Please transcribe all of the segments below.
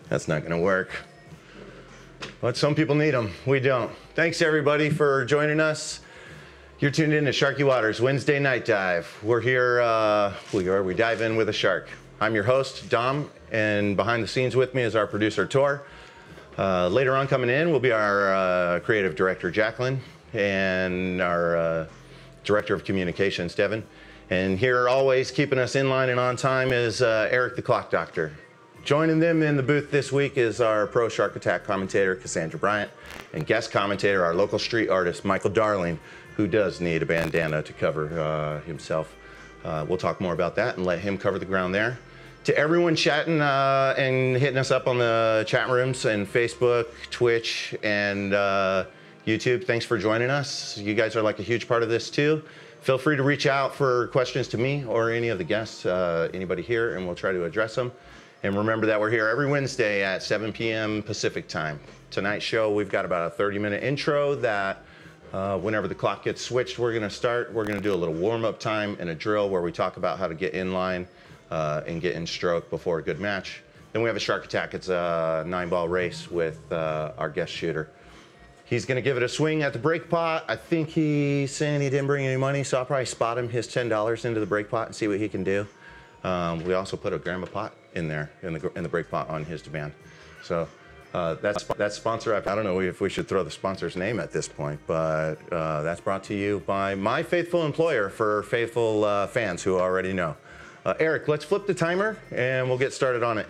That's not gonna work. But some people need them, we don't. Thanks everybody for joining us. You're tuned in to Sharky Waters Wednesday Night Dive. We're here, we dive in with a shark. I'm your host, Dom, and behind the scenes with me is our producer, Tor. Later on coming in will be our creative director, Jacqueline, and our director of communications, Devin. And here always keeping us in line and on time is Eric the Clock Doctor. Joining them in the booth this week is our pro Shark Attack commentator, Cassandra Bryant, and guest commentator, our local street artist, Michael Darling, who does need a bandana to cover himself. We'll talk more about that and let him cover the ground there. To everyone chatting and hitting us up on the chat rooms and Facebook, Twitch, and YouTube, thanks for joining us. You guys are like a huge part of this too. Feel free to reach out for questions to me or any of the guests, anybody here, and we'll try to address them. And remember that we're here every Wednesday at 7 p.m. Pacific time. Tonight's show, we've got about a 30-minute intro that whenever the clock gets switched, we're gonna start. We're gonna do a little warm-up time and a drill where we talk about how to get in line and get in stroke before a good match. Then we have a Shark Attack. It's a 9-ball race with our guest shooter. He's gonna give it a swing at the break pot. I think he's saying he didn't bring any money, so I'll probably spot him his $10 into the break pot and see what he can do. We also put a grandma pot in there in the break pot on his demand. So that's sponsor. I don't know if we should throw the sponsor's name at this point, but that's brought to you by my faithful employer for faithful fans who already know. Eric, let's flip the timer and we'll get started on it.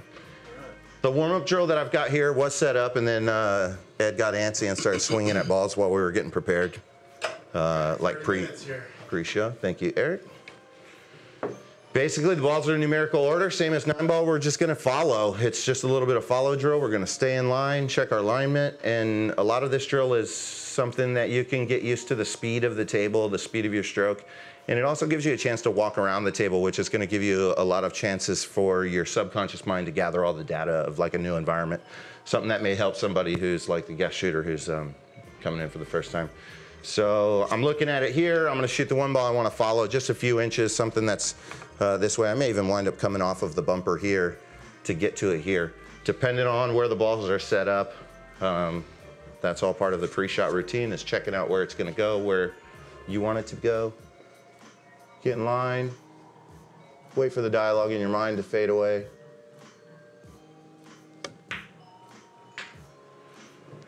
The warm-up drill that I've got here was set up, and then Ed got antsy and started swinging at balls while we were getting prepared, like pre-show. Thank you, Eric. Basically, the balls are in numerical order, same as 9-ball. We're just gonna follow. It's just a little bit of follow drill. We're gonna stay in line, check our alignment, and a lot of this drill is something that you can get used to the speed of the table, the speed of your stroke, and it also gives you a chance to walk around the table, which is gonna give you a lot of chances for your subconscious mind to gather all the data of like a new environment, something that may help somebody who's like the guest shooter who's coming in for the first time. So I'm looking at it here. I'm gonna shoot the 1 ball. I wanna follow just a few inches, something that's this way. I may even wind up coming off of the bumper here to get to it here. Depending on where the balls are set up, that's all part of the pre-shot routine, is checking out where it's gonna go, where you want it to go. Get in line, wait for the dialogue in your mind to fade away.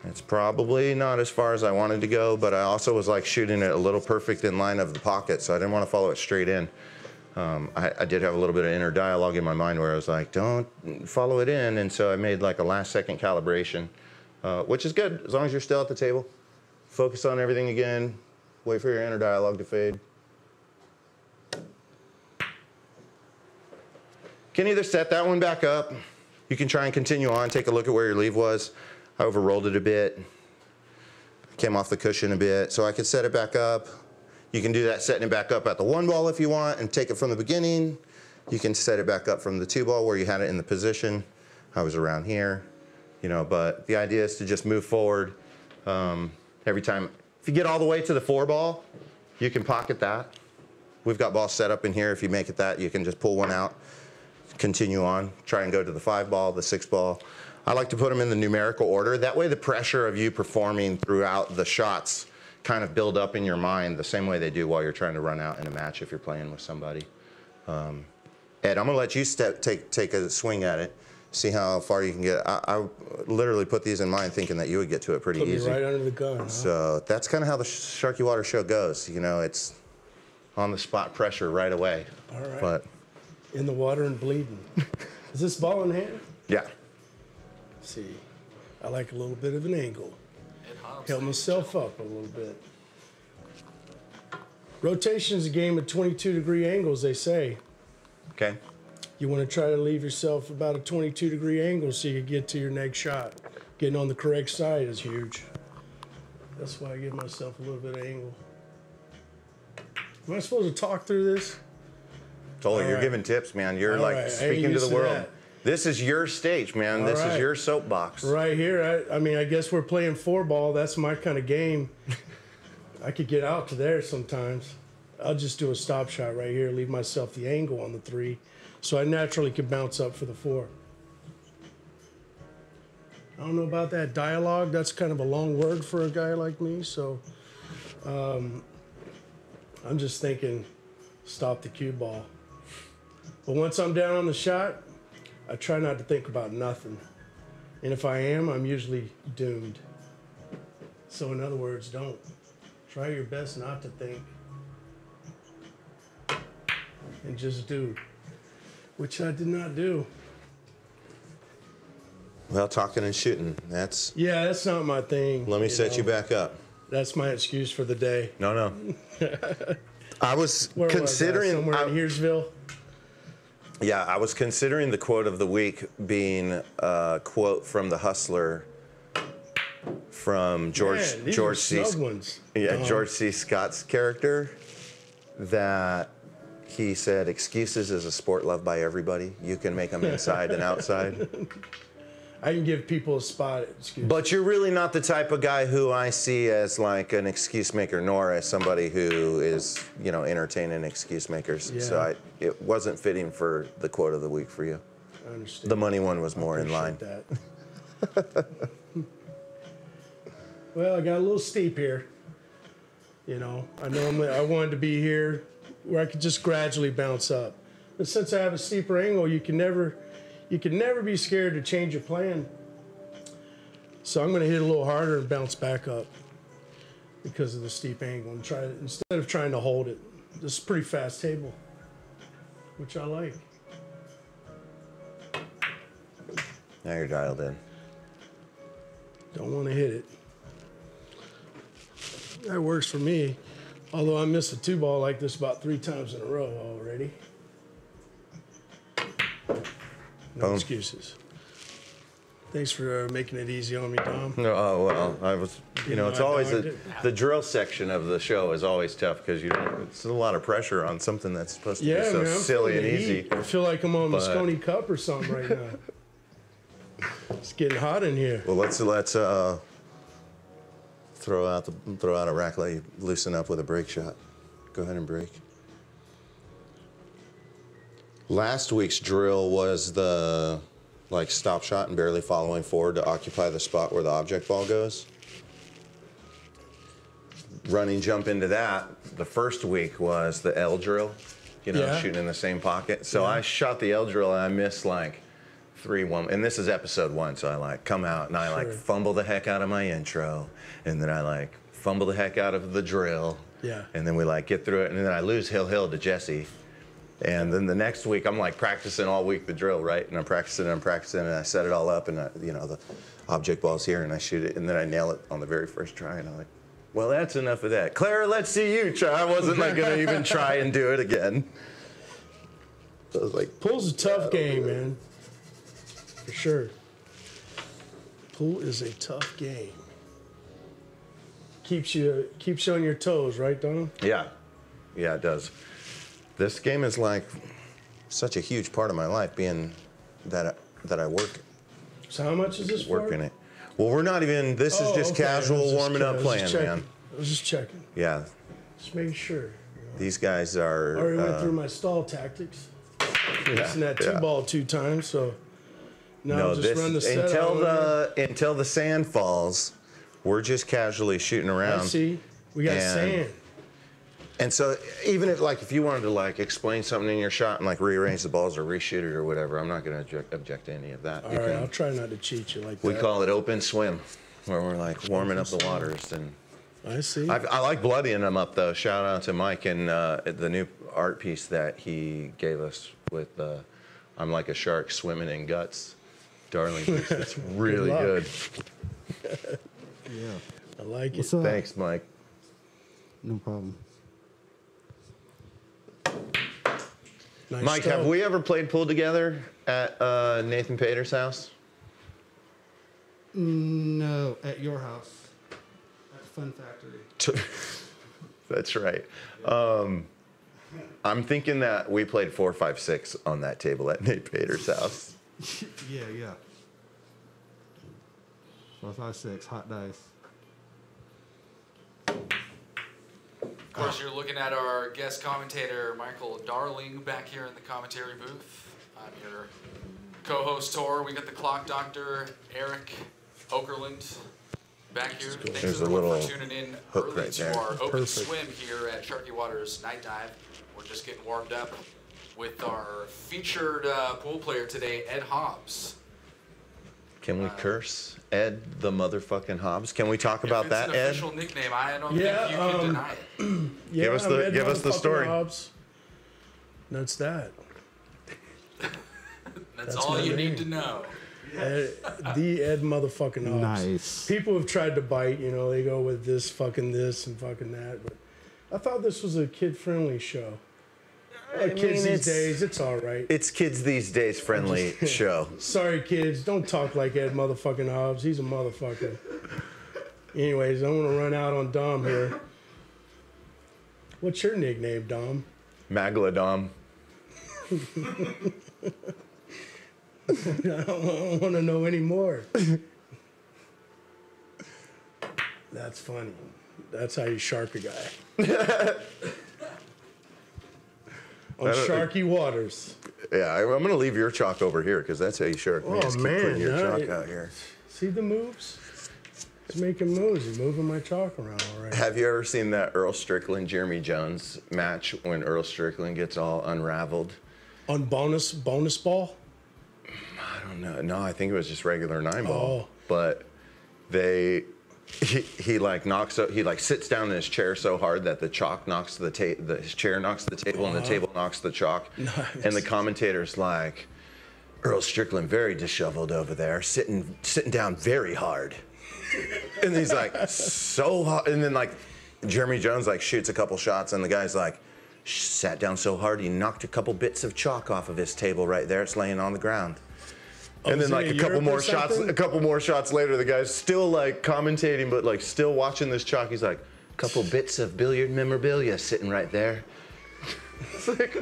It's probably not as far as I wanted to go, but I also was like shooting it a little perfect in line of the pocket, so I didn't want to follow it straight in. I did have a little bit of inner dialogue in my mind where I was like, don't follow it in, and so I made like a last-second calibration, which is good as long as you're still at the table. Focus on everything again, wait for your inner dialogue to fade. Can either set that one back up, you can try and continue on, take a look at where your leave was. I overrolled it a bit, came off the cushion a bit, so I could set it back up. You can do that setting it back up at the 1 ball if you want and take it from the beginning. You can set it back up from the 2 ball where you had it in the position. I was around here, you know, but the idea is to just move forward every time. If you get all the way to the 4 ball, you can pocket that. We've got balls set up in here. If you make it that, you can just pull one out, continue on, try and go to the 5 ball, the 6 ball. I like to put them in the numerical order. That way the pressure of you performing throughout the shots kind of build up in your mind the same way they do while you're trying to run out in a match if you're playing with somebody. Ed, I'm gonna let you take a swing at it, see how far you can get. I literally put these in mind thinking that you would get to it pretty easy. Put me right under the gun, huh? So that's kind of how the Sharky Water show goes. You know, it's on the spot pressure right away. All right. But in the water and bleeding. Is this ball in hand? Yeah. Let's see, I like a little bit of an angle. Help myself up a little bit. Rotation is a game of 22-degree angles, they say. Okay. You want to try to leave yourself about a 22-degree angle so you can get to your next shot. Getting on the correct side is huge. That's why I give myself a little bit of angle. Am I supposed to talk through this? Totally, you're giving tips, man. You're like speaking to the world. This is your stage, man. This is your soapbox. Right here. I mean, I guess we're playing 4-ball. That's my kind of game. I could get out to there sometimes. I'll just do a stop shot right here, leave myself the angle on the 3, so I naturally can bounce up for the 4. I don't know about that dialogue. That's kind of a long word for a guy like me. So I'm just thinking, stop the cue ball. But once I'm down on the shot, I try not to think about nothing. And if I am, I'm usually doomed. So in other words, don't. Try your best not to think. And just do. Which I did not do. Well, talking and shooting, that's... Yeah, that's not my thing. Let me set you back up. That's my excuse for the day. No. I was considering... Somewhere in Hearsville? Yeah, I was considering the quote of the week being a quote from The Hustler from George C. George C. Scott's character, that he said, excuses is a sport loved by everybody. You can make them inside and outside. I can give people a spot at excuses. But you're really not the type of guy who I see as like an excuse maker, nor as somebody who is, you know, entertaining excuse makers. Yeah. So it wasn't fitting for the quote of the week for you. I understand. The money one was more in line. That. Well, I got a little steep here. You know, I wanted to be here where I could just gradually bounce up. But since I have a steeper angle, you can never be scared to change your plan. So I'm going to hit a little harder and bounce back up because of the steep angle, and try instead of trying to hold it. This is a pretty fast table, which I like. Now you're dialed in. Don't want to hit it. That works for me, although I missed a 2-ball like this about 3 times in a row already. No excuses. Thanks for making it easy on me, Dom. No, oh, well, I was, you know, it's always the drill section of the show is always tough because it's a lot of pressure on something that's supposed to be so silly and easy. I feel like I'm on Moscone Cup or something right now. It's getting hot in here. Well, let's throw out a rack, let you loosen up with a break shot. Go ahead and break. Last week's drill was the stop shot and barely following forward to occupy the spot where the object ball goes. Running jump into that. The first week was the L drill, you know, shooting in the same pocket. So I shot the L drill and I missed like 3-1, and this is episode 1, so I come out and I fumble the heck out of my intro, and then I fumble the heck out of the drill. Yeah. And then we get through it, and then I lose hill to Jesse. And then the next week, I'm practicing all week the drill, right? And I'm practicing, and I set it all up, and the object ball's here, and I shoot it, and then I nail it on the very first try, and I'm like, well, that's enough of that. Clara, let's see you try. I wasn't gonna even try and do it again. So I was like, pool's a tough game, man. For sure. Pool is a tough game. Keeps you on your toes, right, Don? Yeah, it does. This game is such a huge part of my life, being that I work. So how much is this working it? Well, we're not even. This is just casual warming up playing, man. I was just checking. Yeah. Just making sure. You know. These guys are. I already went through my stall tactics. Missing that 2-ball 2 times, so. No, run the until the sand falls, we're just casually shooting around. I see. We got sand. And so even if you wanted to explain something in your shot and rearrange the balls or reshoot it or whatever, I'm not going to object to any of that. All right, I'll try not to cheat you like that. We call it open swim, where we're warming up the waters. And I see. I like bloodying them up though. Shout out to Mike and the new art piece that he gave us with I'm like a shark swimming in guts. Darling, it's really good. Yeah, I like it. Thanks, Mike. No problem. Nice Mike, stuff. have we ever played pool together at Nathan Pater's house? No, at your house, at Fun Factory. That's right. I'm thinking that we played 4, 5, 6 on that table at Nate Pater's house. Yeah. 4, 5, 6, hot dice. Of course, you're looking at our guest commentator, Michael Darling, back here in the commentary booth. I'm your co-host, Tor. We got the clock doctor, Eric, Okerlund back here. Thanks There's a everyone little for tuning in hook early right to there. our open Perfect. swim here at Sharky Waters Night Dive. We're just getting warmed up with our featured pool player today, Ed Hobbs. Can we curse Ed the motherfucking Hobbs? Can we talk about that, Ed? Ed? It's an official nickname. I don't Yeah, think you can deny it. Yeah, Give us I'm the- Ed give us the motherfucking story. Hobbs. That's that. That's That's all my you name. need to know. The Ed motherfucking Hobbs. Nice. People have tried to bite, you know, they go with this and fucking that, but I thought this was a kid-friendly show. Kids these days, it's all right. It's kids these days friendly show. Sorry, kids, don't talk like Ed motherfucking Hobbs. He's a motherfucker. Anyways, I'm gonna run out on Dom here. What's your nickname, Dom? Maglodom. I don't want to know anymore. That's funny. That's how you shark a guy. On Sharky Waters. Yeah, I'm going to leave your chalk over here because that's how you shark me. Oh, Just keep man, putting your no, chalk out here. See the moves? He's making moves. He's moving my chalk around already. Have you ever seen that Earl Strickland, Jeremy Jones match when Earl Strickland gets all unraveled? On bonus ball? I don't know. No, I think it was just regular 9-ball. Oh. But he like knocks up, he like sits down in his chair so hard that the chalk knocks his chair knocks the table and the table knocks the chalk. Nice. And the commentator's like, Earl Strickland very disheveled over there, sitting down very hard. And he's like, so hard. And then like Jeremy Jones like shoots a couple shots and the guy's like, sat down so hard he knocked a couple bits of chalk off of his table right there. It's laying on the ground. And then was like it a couple Europe or more shots later, the guy's still like commentating, but like still watching this chalk. He's like, couple bits of billiard memorabilia sitting right there. It's like,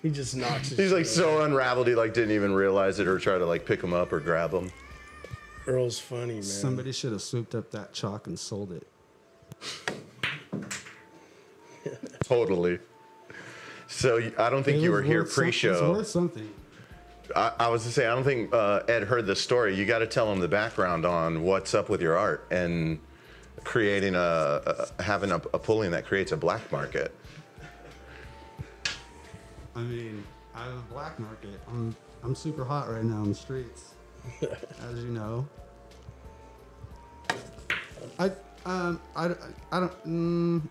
He just knocks his he's like shit so unraveled he like didn't even realize it or try to like pick him up or grab him. Earl's funny, man. Somebody should have swooped up that chalk and sold it. Totally. So I don't think It you was were here worth some- pre-show. It's worth something. I was to say, I don't think Ed heard this story. You got to tell him the background on what's up with your art and creating having a pulling that creates a black market. I mean, I have a black market. I'm super hot right now in the streets, as you know. I don't.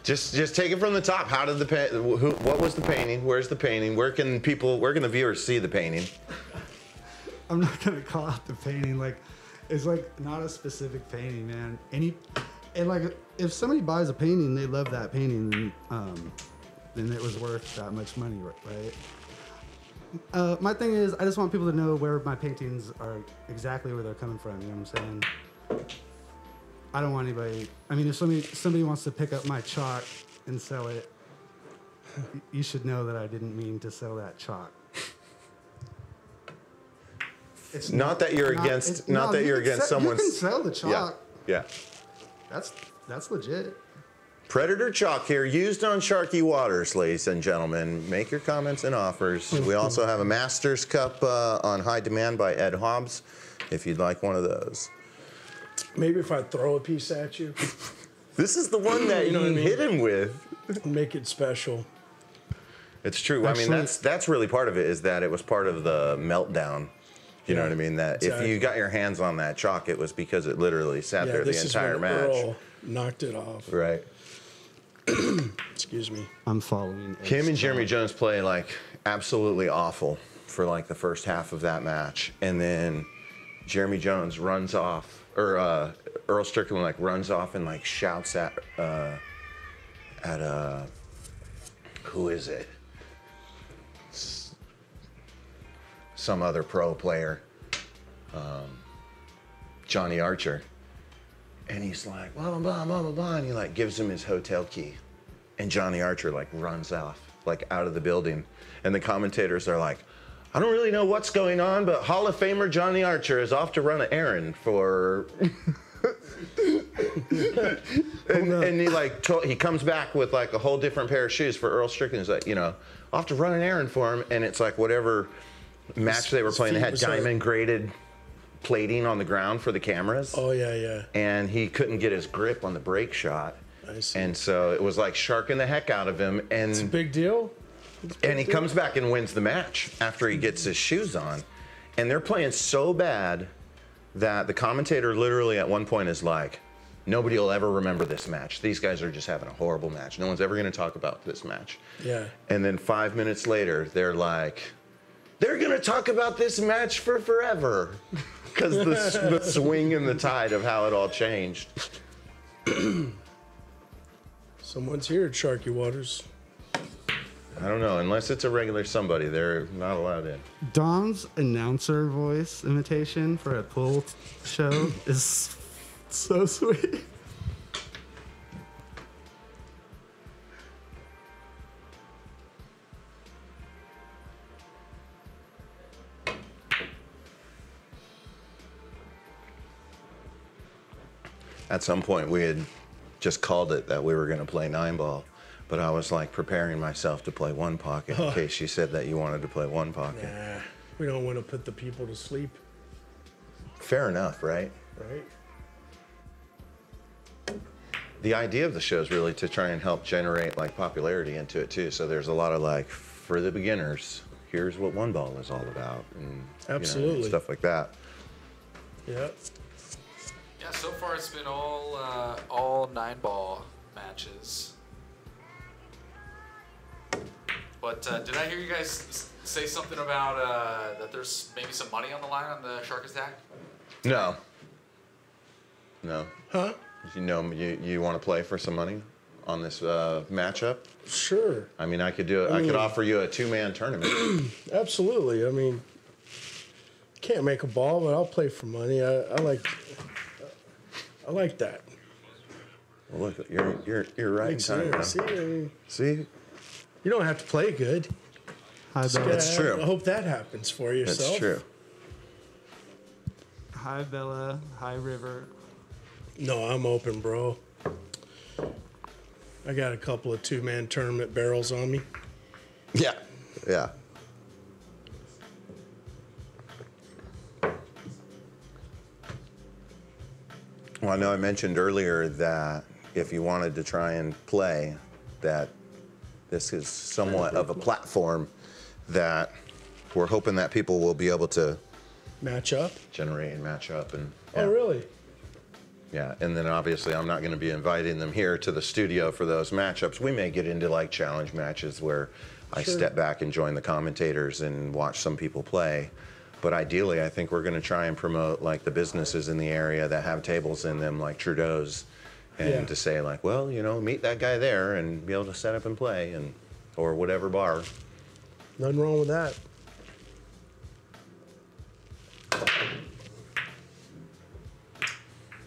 Just take it from the top. How did what was the painting? Where's the painting? Where can the viewers see the painting? I'm not gonna call out the painting. Like, it's like not a specific painting, man. And like, if somebody buys a painting, they love that painting, then it was worth that much money, right? My thing is, I just want people to know where my paintings are exactly where they're coming from. You know what I'm saying? I don't want anybody. I mean, if somebody wants to pick up my chalk and sell it, you should know that I didn't mean to sell that chalk. It's Not that you're against someone's. You can sell the chalk. Yeah. That's legit. Predator chalk here, used on Sharky Waters, ladies and gentlemen. Make your comments and offers. We also have a Masters Cup on high demand by Ed Hobbs, if you'd like one of those. Maybe if I throw a piece at you, This is the one that You know what I mean? hit him with. make it special. It's true. I mean, that's really part of it, is that it was part of the meltdown. You know what I mean? That if you got your hands on that chalk, it was because it literally sat there the entire is when match. Earl knocked it off. Right. Excuse me. I'm following. Ed's Him and Jeremy chalk. Jones play like absolutely awful for like the first half of that match, and then Jeremy Jones runs off, or Earl Strickland like runs off and like shouts at who is it? Some other pro player, Johnny Archer, and he's like blah blah blah blah blah blah, and he like gives him his hotel key, and Johnny Archer like runs off like out of the building, and the commentators are like, I don't really know what's going on, but Hall of Famer Johnny Archer is off to run an errand for. and he like he comes back with like a whole different pair of shoes for Earl Strickland. He's like, off to run an errand for him, and it's like whatever match they were playing. They had diamond graded plating on the ground for the cameras. Oh, yeah. And he couldn't get his grip on the break shot. I see. And so it was like sharking the heck out of him. And It's a big deal. And he comes back and wins the match after he gets his shoes on. And they're playing so bad that the commentator literally at one point is like, nobody will ever remember this match. These guys are just having a horrible match. No one's ever going to talk about this match. Yeah. And then 5 minutes later, they're like, they're going to talk about this match for forever. Because the swing and the tide of how it all changed. Someone's here at Sharky Waters. I don't know. Unless it's a regular somebody, they're not allowed in. Dom's announcer voice imitation for a pool show is so sweet. At some point, we had just called it that we were going to play 9-ball. But I was like preparing myself to play 1 pocket in case you said that you wanted to play 1 pocket. Nah, we don't want to put the people to sleep. Fair enough, right? Right. The idea of the show is really to try and help generate like popularity into it too. So there's a lot of like, for the beginners, here's what 1-ball is all about. And, absolutely. You know, stuff like that. Yeah. Yeah, so far it's been all 9-ball matches. But did I hear you guys say something about that there's maybe some money on the line on the Shark Attack? No. Huh? You want to play for some money on this matchup? Sure. I mean, I could do it. I could offer you a 2-man tournament. Absolutely. I mean, can't make a ball, but I'll play for money. I like that. Well, look, you're right in time. See? You don't have to play good. Hi, Bella. That's true. I hope that happens for yourself. That's true. Hi, Bella. Hi, River. No, I'm open, bro. I got a couple of 2-man tournament barrels on me. Yeah. Well, I know I mentioned earlier that if you wanted to try and play, that this is somewhat of a platform that we're hoping that people will be able to Match up? generate and match up. And Oh, really? Yeah, and then obviously I'm not going to be inviting them here to the studio for those matchups. We may get into like challenge matches where I step back and join the commentators and watch some people play. But ideally, I think we're going to try and promote like the businesses in the area that have tables in them, like Trudeau's, and to say like, well, you know, meet that guy there and be able to set up and play, and or whatever bar. Nothing wrong with that.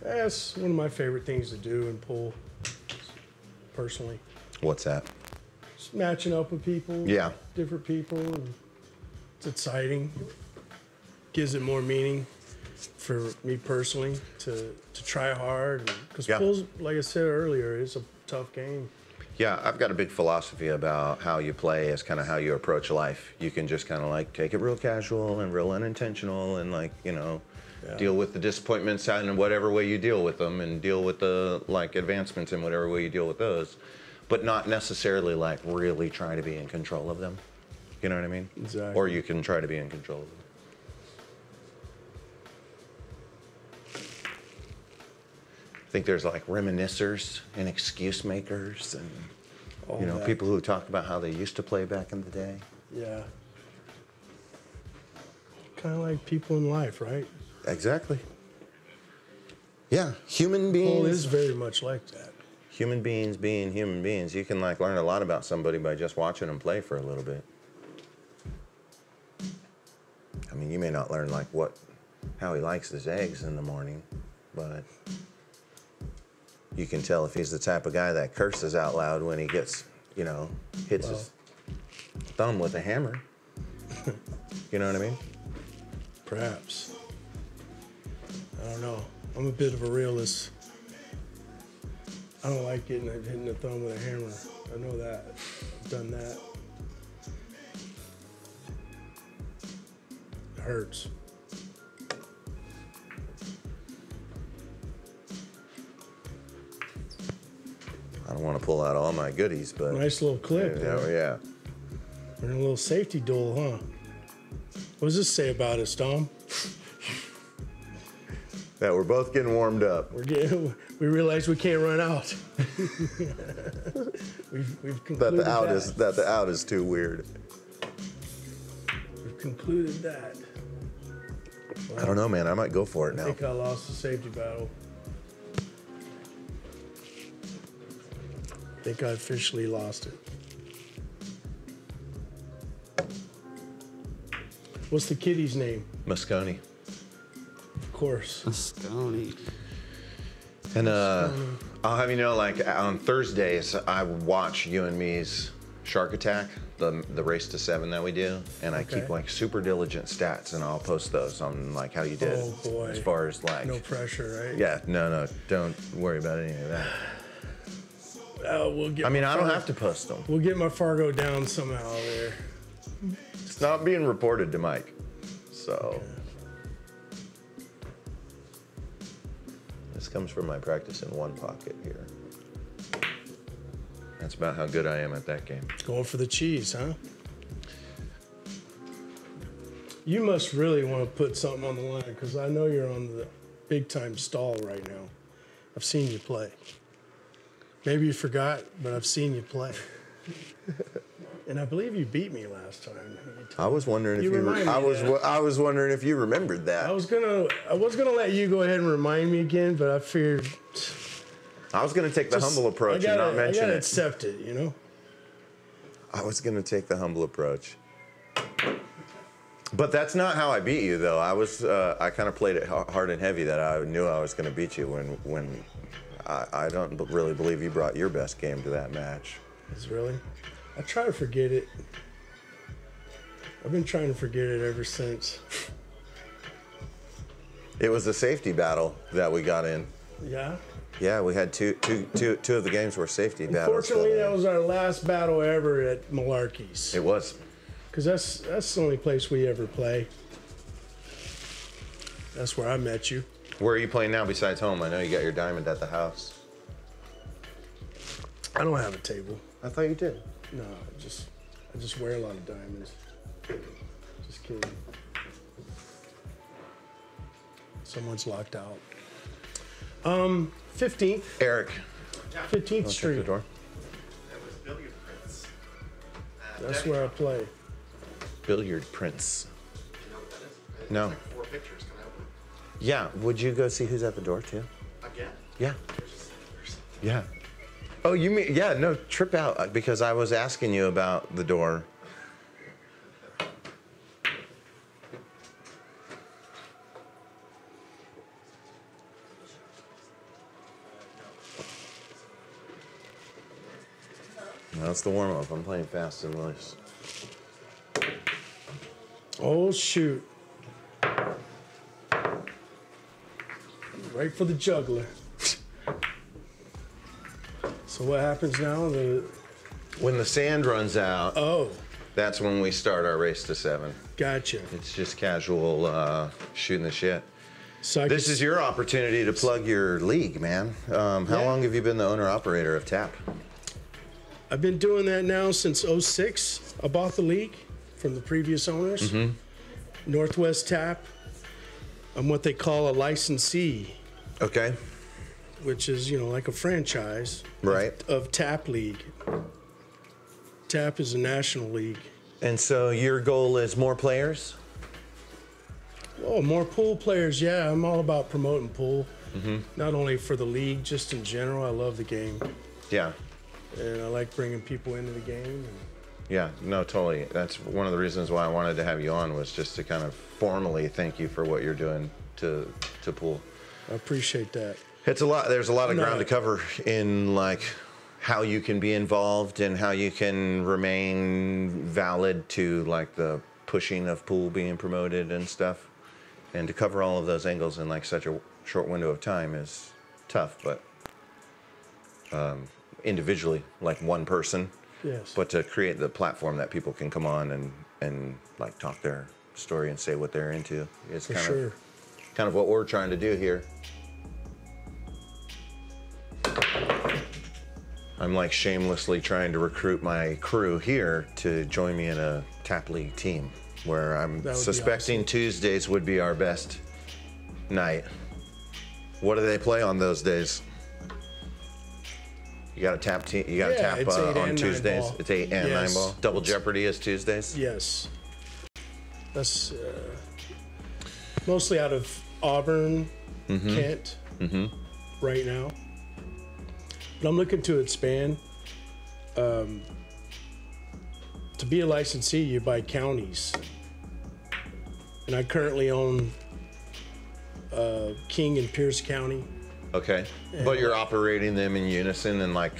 That's one of my favorite things to do in pool, personally. What's that? Just matching up with people. Yeah. Different people. And it's exciting. Gives it more meaning for me personally to try hard. Because pool's, like I said earlier, is a tough game. Yeah, I've got a big philosophy about how you play as kind of how you approach life. You can just kind of like take it real casual and real unintentional and like, you know, deal with the disappointments in whatever way you deal with them and deal with the like advancements in whatever way you deal with those, but not necessarily like really try to be in control of them. You know what I mean? Exactly. Or you can try to be in control of them. I think there's like reminiscers and excuse makers and All you know, that. people who talk about how they used to play back in the day. Yeah. Kind of like people in life, right? Exactly. Yeah, human beings. Pool is very much like that. Human beings being human beings. You can like learn a lot about somebody by just watching them play for a little bit. I mean, you may not learn like how he likes his eggs in the morning, but you can tell if he's the type of guy that curses out loud when he gets, you know, hits his thumb with a hammer. You know what I mean? Perhaps. I don't know. I'm a bit of a realist. I don't like hitting the thumb with a hammer. I know that. I've done that. It hurts. don't want to pull out all my goodies, but Nice little clip. yeah. We're in a little safety duel, huh? What does this say about us, Tom? That we're both getting warmed up. We realize we can't run out. we've concluded That the out is too weird. We've concluded that. I don't know, man. I might go for it I now. think I lost the safety battle. I think I officially lost it. What's the kiddie's name? Moscone. Of course. Scony. And I'll have you know, like on Thursdays, I watch you and me's Shark Attack, the race to 7 that we do, and I keep like super diligent stats, and I'll post those on like how you did. Oh boy. As far as like. No pressure, right? Yeah, no, don't worry about any of that. We'll get I mean, I don't have to post them. We'll get my Fargo down somehow there. It's not being reported to Mike, so. This comes from my practice in one pocket here. That's about how good I am at that game. Going for the cheese, huh? You must really want to put something on the line, because I know you're on the big time stall right now. I've seen you play. Maybe you forgot, but I've seen you play. And I believe you beat me last time. I was wondering if I was wondering if you remembered that. I was gonna let you go ahead and remind me again, but I figured I was gonna take the humble approach and not mention I gotta it. accept it, you know. I was gonna take the humble approach. But that's not how I beat you, though. I kind of played it hard and heavy that I knew I was gonna beat you when I don't really believe you brought your best game to that match. Really? I try to forget it. I've been trying to forget it ever since. It was a safety battle that we got in. Yeah? Yeah, we had two of the games were safety battles. Unfortunately, that was our last battle ever at Malarkey's. It was. Because that's the only place we ever play. That's where I met you. Where are you playing now besides home? I know you got your diamond at the house. I don't have a table. I thought you did. No, I just wear a lot of diamonds. Just kidding. Someone's locked out. 15th. Eric. 15th Check Street. the door. That was Billiard Prince. That's where I play. Billiard Prince. You know what that is? No. It's like 4 pictures. Can I open Yeah. Would you go see who's at the door too? them? Again? Yeah. There's Yeah. Oh, you mean, yeah, no, trip out, because I was asking you about the door. That's the warm-up. I'm playing fast and loose. Oh, shoot. Right for the juggler. So what happens now? When the sand runs out, Oh, that's when we start our race to 7. gotcha. It's just casual shooting the shit. So This is your opportunity to plug your league, man. How long have you been the owner-operator of TAP? I've been doing that now since 06. I bought the league from the previous owners. Northwest Tap. I'm what they call a licensee, Okay. which is, like a franchise Right. of Tap League. Tap is a national league. And so your goal is more players? Oh, more pool players. Yeah, I'm all about promoting pool. Not only for the league, just in general. I love the game. Yeah. And I like bringing people into the game. Yeah, no, totally. That's one of the reasons why I wanted to have you on, was just to kind of formally thank you for what you're doing to pool. I appreciate that. It's a lot. There's a lot of No. ground to cover in like how you can be involved and how you can remain valid to like the pushing of pool being promoted and stuff. And to cover all of those angles in like such a short window of time is tough, but individually, like one person. Yes. But to create the platform that people can come on and like talk their story and say what they're into is For kind sure. of kind of what we're trying to do here. I'm like shamelessly trying to recruit my crew here to join me in a tap league team, where I'm That would be suspecting awesome. Tuesdays would be our best night. What do they play on those days? You got to tap team. You got to Yeah, tap it's 8 on and 9 Tuesdays. ball. It's 8 and Yes. 9 ball. Double Jeopardy is Tuesdays. Yes. That's mostly out of Auburn, Kent, right now. But I'm looking to expand. To be a licensee, you buy counties. And I currently own King and Pierce County. Okay, but you're operating them in unison and like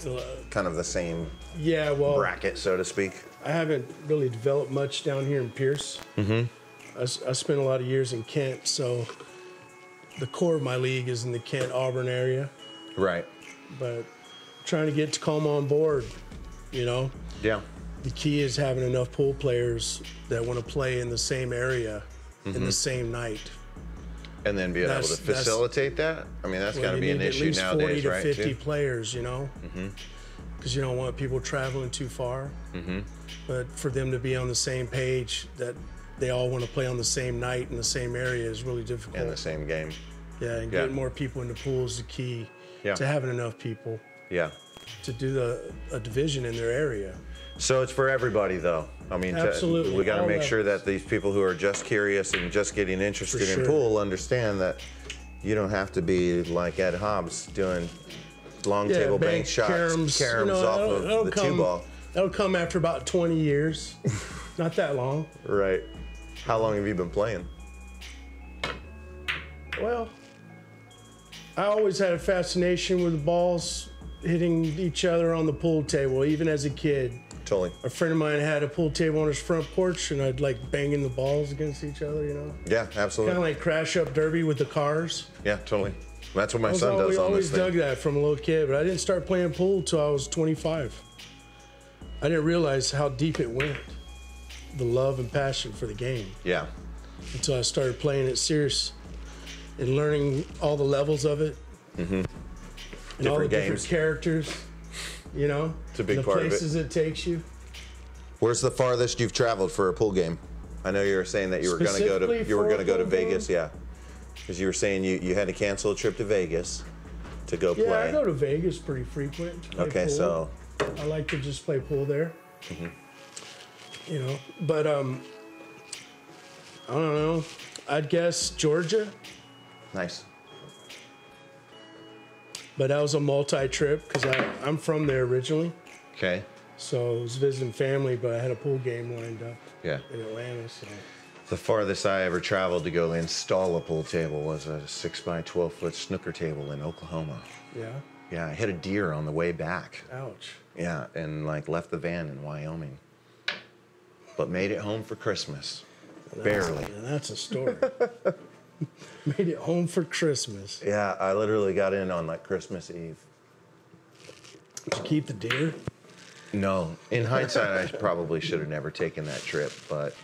Uh, kind of the same Yeah, well, bracket, so to speak. I haven't really developed much down here in Pierce. I spent a lot of years in Kent, so the core of my league is in the Kent-Auburn area. Right. But trying to get Tacoma on board, you know. Yeah. The key is having enough pool players that want to play in the same area in the same night. And then being able That's- to facilitate that. I mean, that's got to you be an need at issue least 40 nowadays, to right? 50 too? players, you know, because you don't want people traveling too far. But for them to be on the same page, that they all want to play on the same night in the same area is really difficult. In the same game. Yeah, and Yeah. getting more people in the pool is the key Yeah. to having enough people Yeah. to do a division in their area. So it's for everybody, though. I mean, Absolutely. we got to All make sure levels. that these people who are just curious and just getting interested For in sure. pool understand that you don't have to be like Ed Hobbs doing long table bank shots, caroms, off that'll of the come, two ball. That'll come after about 20 years. Not that long. Right. How long have you been playing? Well, I always had a fascination with the balls hitting each other on the pool table, even as a kid. Totally. A friend of mine had a pool table on his front porch, and I'd like banging the balls against each other, you know? Yeah, absolutely. Kind of like crash up derby with the cars. Yeah, totally. That's what my I son does on always this dug thing. that from a little kid, but I didn't start playing pool until I was 25. I didn't realize how deep it went, the love and passion for the game, Yeah. until I started playing it serious and learning all the levels of it. And all the Different different games. characters, you know? It's a big the part of it. places it takes you. Where's the farthest you've traveled for a pool game? I know you were saying that you were going to go to Specifically you were for a going to go to pool game? Vegas, yeah. Because you were saying you had to cancel a trip to Vegas to go Yeah, play. I go to Vegas pretty frequent. to play Okay, pool. so I like to just play pool there. You know, but I don't know. I'd guess Georgia, nice. but that was a multi-trip because I'm from there originally. Okay. So I was visiting family, but I had a pool game lined up Yeah. in Atlanta. So The farthest I ever traveled to go install a pool table was a 6 by 12 foot snooker table in Oklahoma. yeah, Yeah, I hit a deer on the way back. ouch. Yeah, and like left the van in Wyoming. But made it home for Christmas. Barely. Yeah, that's a story. Made it home for Christmas. Yeah, I literally got in on like Christmas Eve. Did you keep the deer? No, in hindsight, I probably should have never taken that trip, but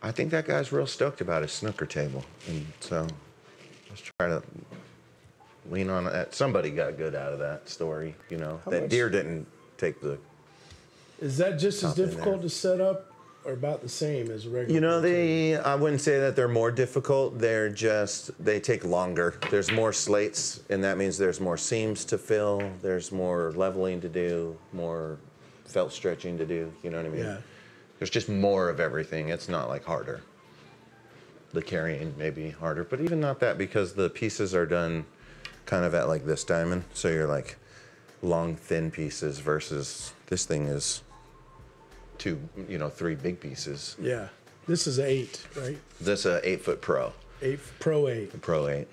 I think that guy's real stoked about his snooker table. And so let's try to lean on that. Somebody got good out of that story, you know. How That much- deer didn't take the. Is that just as Top in difficult there. to set up or about the same as a regular? You know, pool table? I wouldn't say that they're more difficult. They take longer. There's more slates, and that means there's more seams to fill. There's more leveling to do, more felt stretching to do. You know what I mean? Yeah. There's just more of everything. It's not like harder. The carrying may be harder, but even not that, because the pieces are done kind of at like this diamond. So you're like long, thin pieces versus this thing is three big pieces. Yeah. This is 8, right? This 8 foot pro, 8 Pro 8, Pro 8.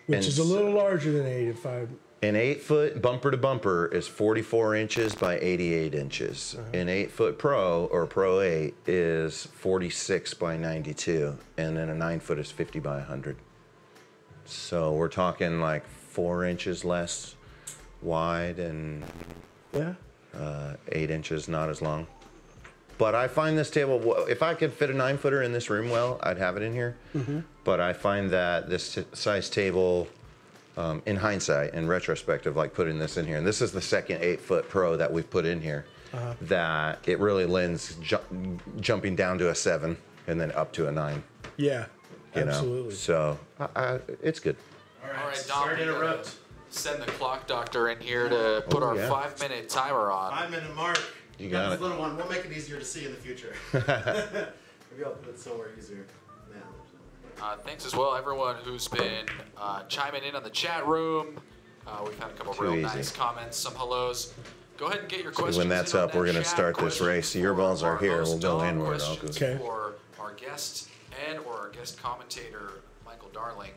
which And is a little larger than 8 if I. An 8 foot bumper to bumper is 44 inches by 88 inches. An 8 foot pro or Pro 8 is 46 by 92, and then a 9 foot is 50 by 100. So we're talking like 4 inches less wide and Yeah. 8 inches not as long. But I find this table, if I could fit a 9 footer in this room well, I'd have it in here. But I find that this size table in hindsight, in retrospective, like putting this in here. And this is the second 8-foot Pro that we've put in here. That it really lends jumping down to a 7 and then up to a 9. Yeah, You absolutely. know? So it's good. All right, Dom, sorry to interrupt. send the clock doctor in here to put our yeah. 5-minute timer on. 5-minute mark. You got this it. little one. We'll make it easier to see in the future. Maybe I'll put it somewhere easier. Now. Thanks as well, everyone who's been chiming in on the chat room. We've had a couple Too real easy. nice comments, some hellos. Go ahead and get your So questions. when that's in on up, we're that gonna chat. start this Questions race. So your for balls are our here. host We'll go Dom, inward. I'll questions go. Okay. for our guest and/or our guest commentator, Michael Darling.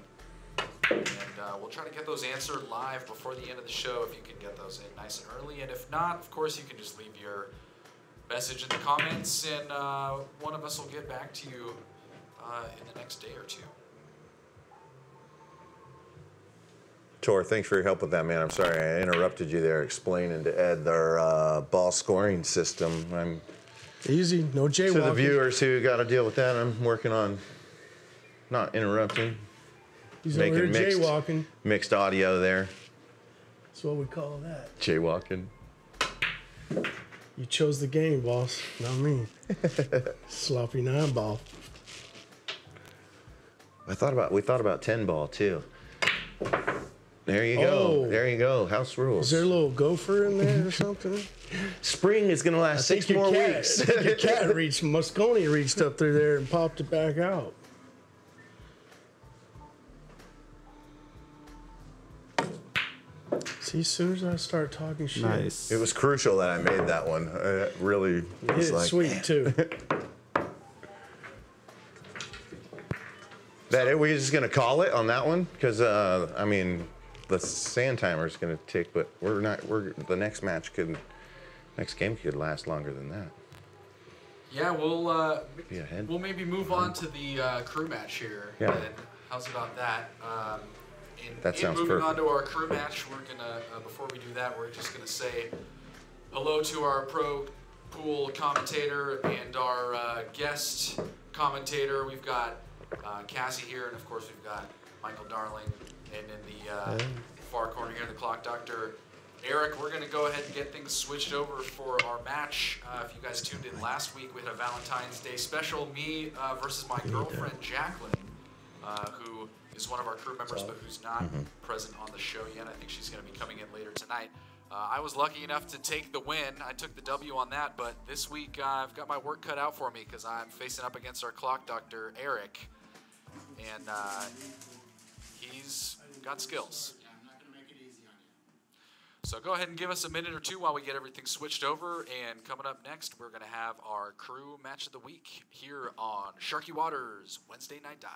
And we'll try to get those answered live before the end of the show if you can get those in nice and early. And if not, of course, you can just leave your message in the comments, and one of us will get back to you in the next day or two. Tor, thanks for your help with that, man. I'm sorry I interrupted you there explaining to Ed their ball scoring system. I'm Easy, no jaywalking. to the viewers who got to deal with that. I'm working on not interrupting, He's over here making jaywalking. mixed audio there. That's what we call that. Jaywalking. You chose the game, boss, not me. Sloppy 9-ball. We thought about 10 ball too. There you go. Oh. There you go. House rules. Is there a little gopher in there or something? Spring is gonna last 6 more weeks. I think your cat reached, Moscone reached up through there and popped it back out. See, as soon as I start talking shit, Nice. It was crucial that I made that one. It really hit was it like sweet too. that. We're just gonna call it on that one because I mean the sand timer is gonna take, but we're not. The next game could last longer than that. Yeah, Be ahead. we'll maybe move on to the crew match here. Yeah. Then. How's about that? That sounds moving on perfect. to our crew match, we're gonna before we do that, we're just gonna say hello to our pro pool commentator and our guest commentator. We've got Cassie here, and of course we've got Michael Darling, and in the far corner here, the clock doctor, Eric. We're gonna go ahead and get things switched over for our match. If you guys tuned in last week, we had a Valentine's Day special, me versus my girlfriend Jacqueline, who is one of our crew members, but who's not present on the show yet. I think she's going to be coming in later tonight. I was lucky enough to take the win. I took the W on that, but this week I've got my work cut out for me because I'm facing up against our clock doctor, Eric, and he's got skills. So go ahead and give us a minute or two while we get everything switched over, and coming up next, we're going to have our crew match of the week here on Sharky Waters Wednesday Night Dive.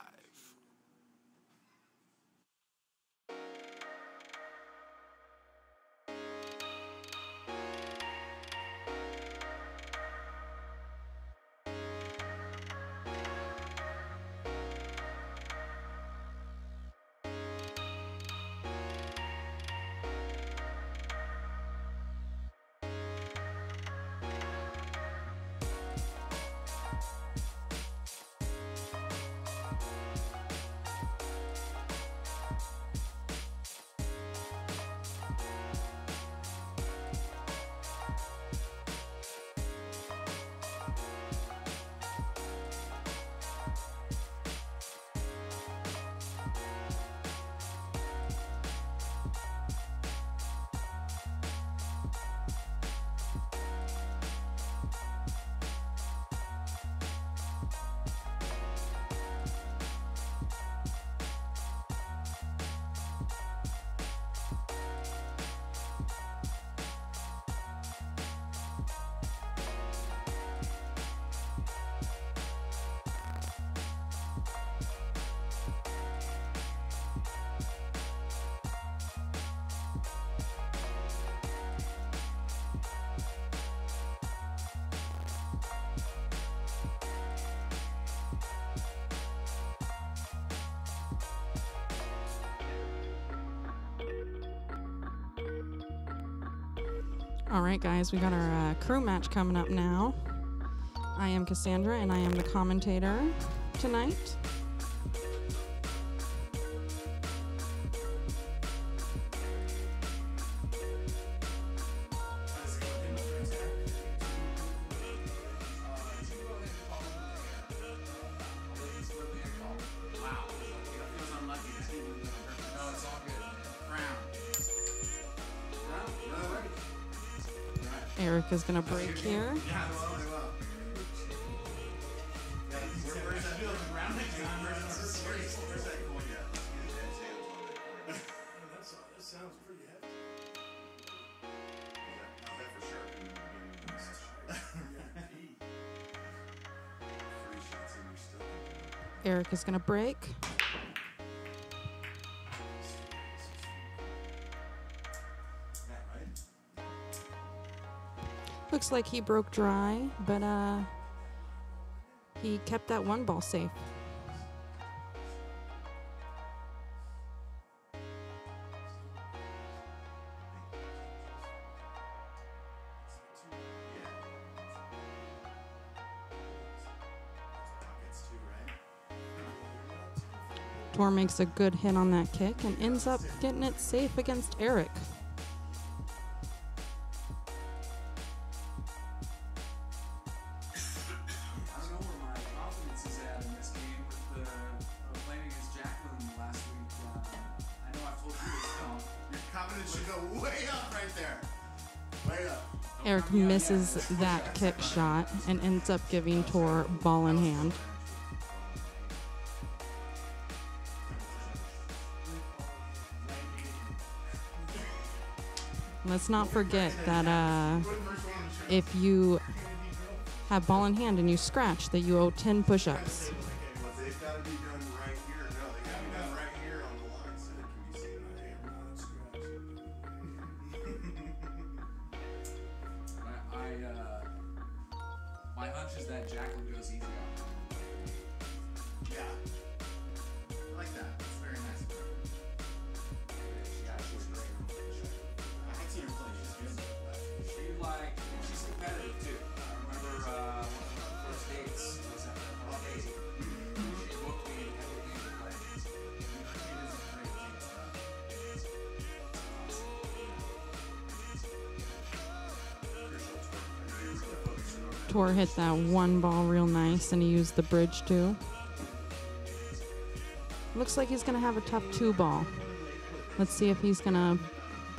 All right, guys, we got our crew match coming up now. I am Cassandra, and I am the commentator tonight. Eric is going to break here. Eric is going to break. Looks like he broke dry, but he kept that one ball safe. Tor makes a good hit on that kick and ends up getting it safe against Eric. Eric misses that kick shot and ends up giving Tor ball in hand. Let's not forget that if you have ball in hand and you scratch, that you owe 10 push-ups. My hunch is that Jacqueline goes easy on her. Yeah. I like that. That's very nice of her. Yeah, she's great. I've seen her play. She's good. She's competitive too. I remember one of the first dates was at the arcade. She booked me every game to play. She is a great team stuff. Tor hit that one ball real nice, and he used the bridge too. Looks like he's going to have a tough 2 ball. Let's see if he's going to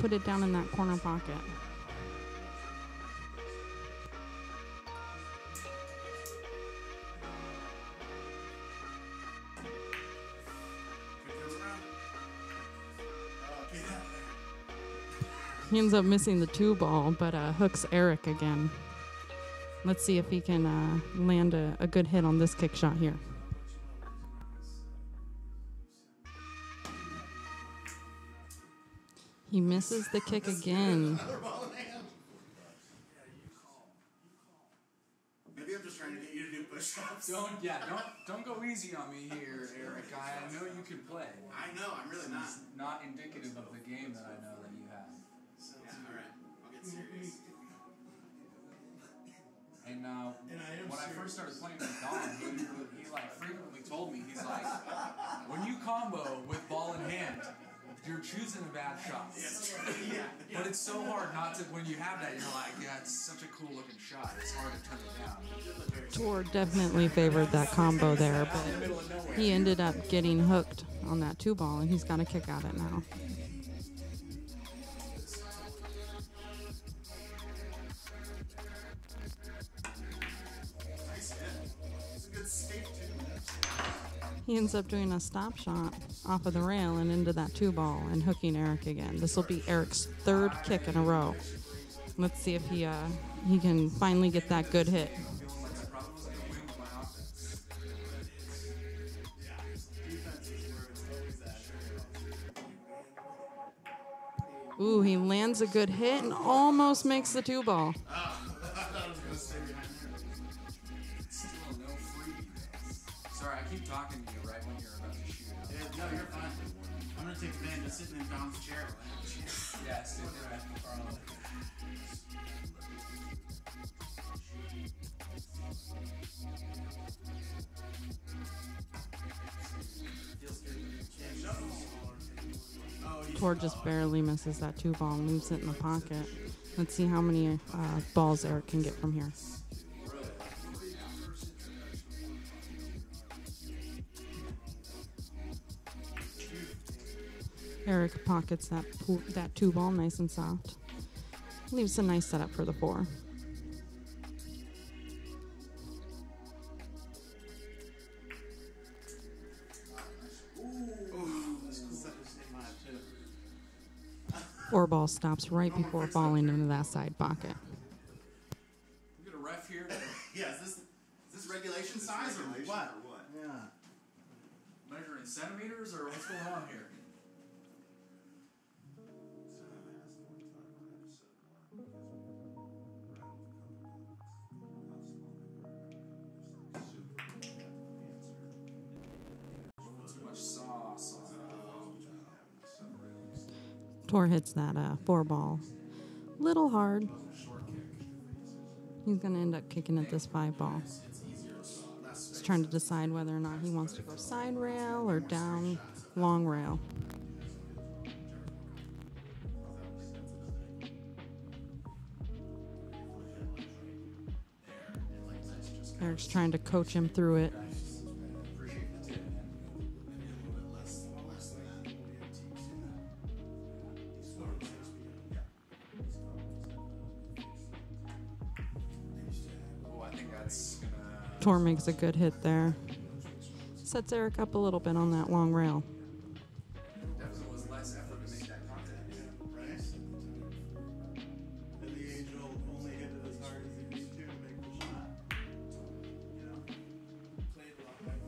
put it down in that corner pocket. He ends up missing the 2 ball, but hooks Eric again. Let's see if he can land a good hit on this kick shot here. He misses the kick again. Maybe I'm just trying to get you to do push-ups. Don't go easy on me here, Eric. I know you can play. I know, I'm really not. It's not indicative of the game that I know that you have. Yeah, alright. I'll get serious. And when I first started playing with Don, he frequently told me, he's like, when you combo with ball in hand, you're choosing a bad shot. But it's so hard not to, when you have that, you're like, yeah, it's such a cool looking shot. It's hard to turn it down. Tor definitely favored that combo there, but he ended up getting hooked on that 2 ball, and he's got a kick at it now. He ends up doing a stop shot off of the rail and into that 2 ball and hooking Eric again. This will be Eric's 3rd kick in a row. Let's see if he can finally get that good hit. Ooh, he lands a good hit and almost makes the 2 ball. Sorry, I keep talking to you right when you're about to shoot. No, you're fine. I'm going to take advantage of sitting in Don's chair. Yeah, sit there. Tor just barely misses that 2 ball and leaves it in the pocket. Let's see how many balls Eric can get from here. Eric pockets that 2 ball nice and soft. Leaves a nice setup for the 4. Four ball stops right before falling into that side pocket. We got a ref here. Yeah, is this regulation size or what? Yeah. Measuring centimeters or what's going on here? Too much sauce on Tor hits that 4 ball. Little hard. He's going to end up kicking at this 5 ball. He's trying to decide whether or not he wants to go side rail or down long rail. Eric's trying to coach him through it. Tor makes a good hit there. Sets Eric up a little bit on that long rail. Definitely was less effort to make that contact, right? And the angel only hit it as hard as he needed to make the shot. You know? Played a lot right.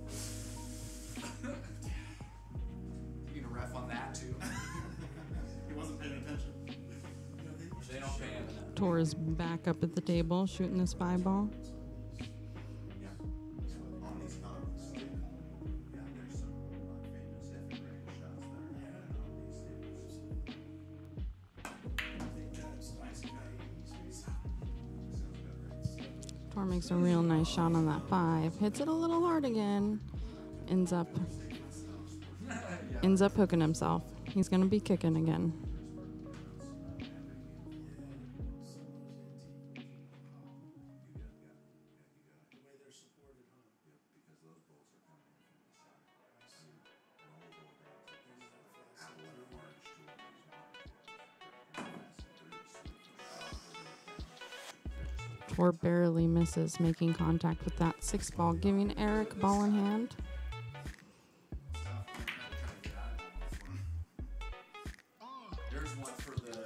You need a ref on that too. He wasn't paying attention. They don't pay him. Tor is back up at the table shooting this 5 ball. Tor makes a real nice shot on that 5. Hits it a little hard again. Ends up hooking himself. He's going to be kicking again. Tor barely misses making contact with that 6 ball, giving Eric ball in hand.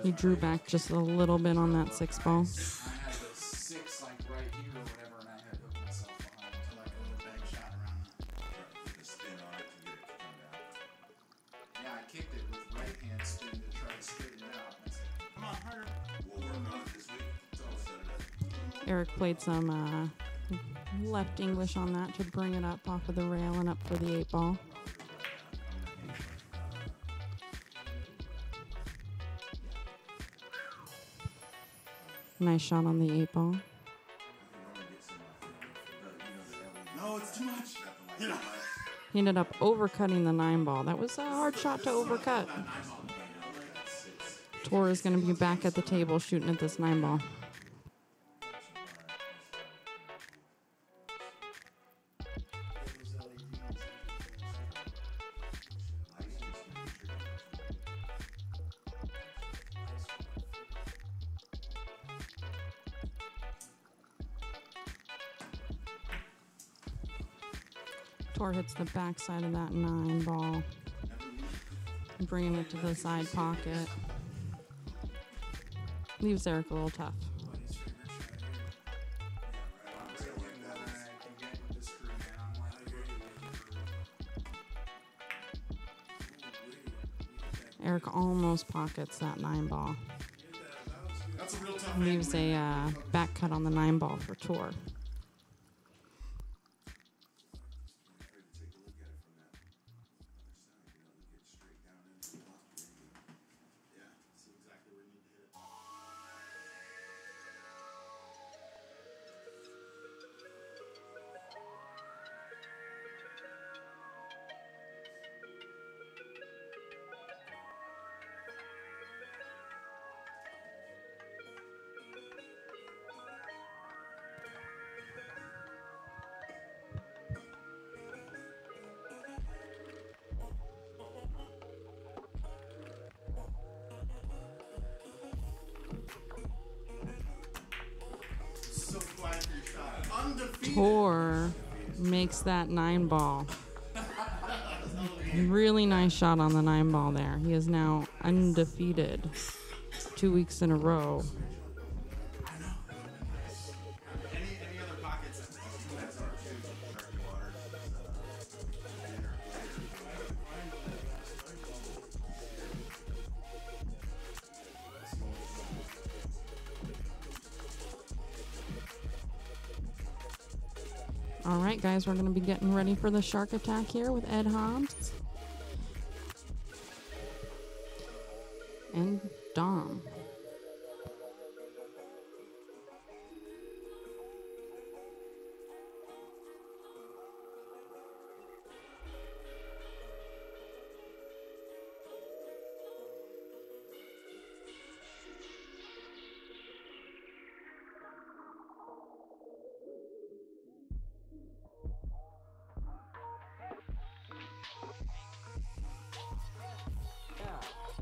He drew back just a little bit on that 6 ball. I had the 6 like right here or whatever, and I had hooked myself behind to like a little bag shot around that. Spin on it to get it to come down. Yeah, I kicked it with right hand spin to try to straighten it out. I said, Come on, harder. We'll work on it this week. It's all set it up. Eric played some left English on that to bring it up off of the rail and up for the 8 ball. Nice shot on the 8 ball. No, it's too much. Get up. He ended up overcutting the 9 ball. That was a hard shot to overcut. Tor is going to be back at the table shooting at this 9 ball. Tor hits the backside of that 9 ball, bringing it to the side pocket. Leaves Eric a little tough. Eric almost pockets that 9 ball. That's a real tough Leaves a back cut on the 9 ball for Tor. Tor makes that 9-ball. Really nice shot on the 9-ball there. He is now undefeated 2 weeks in a row. Any other pockets that's our two Sharky Waters? All right, guys, we're going to be getting ready for the shark attack here with Ed Hobbs and Dom.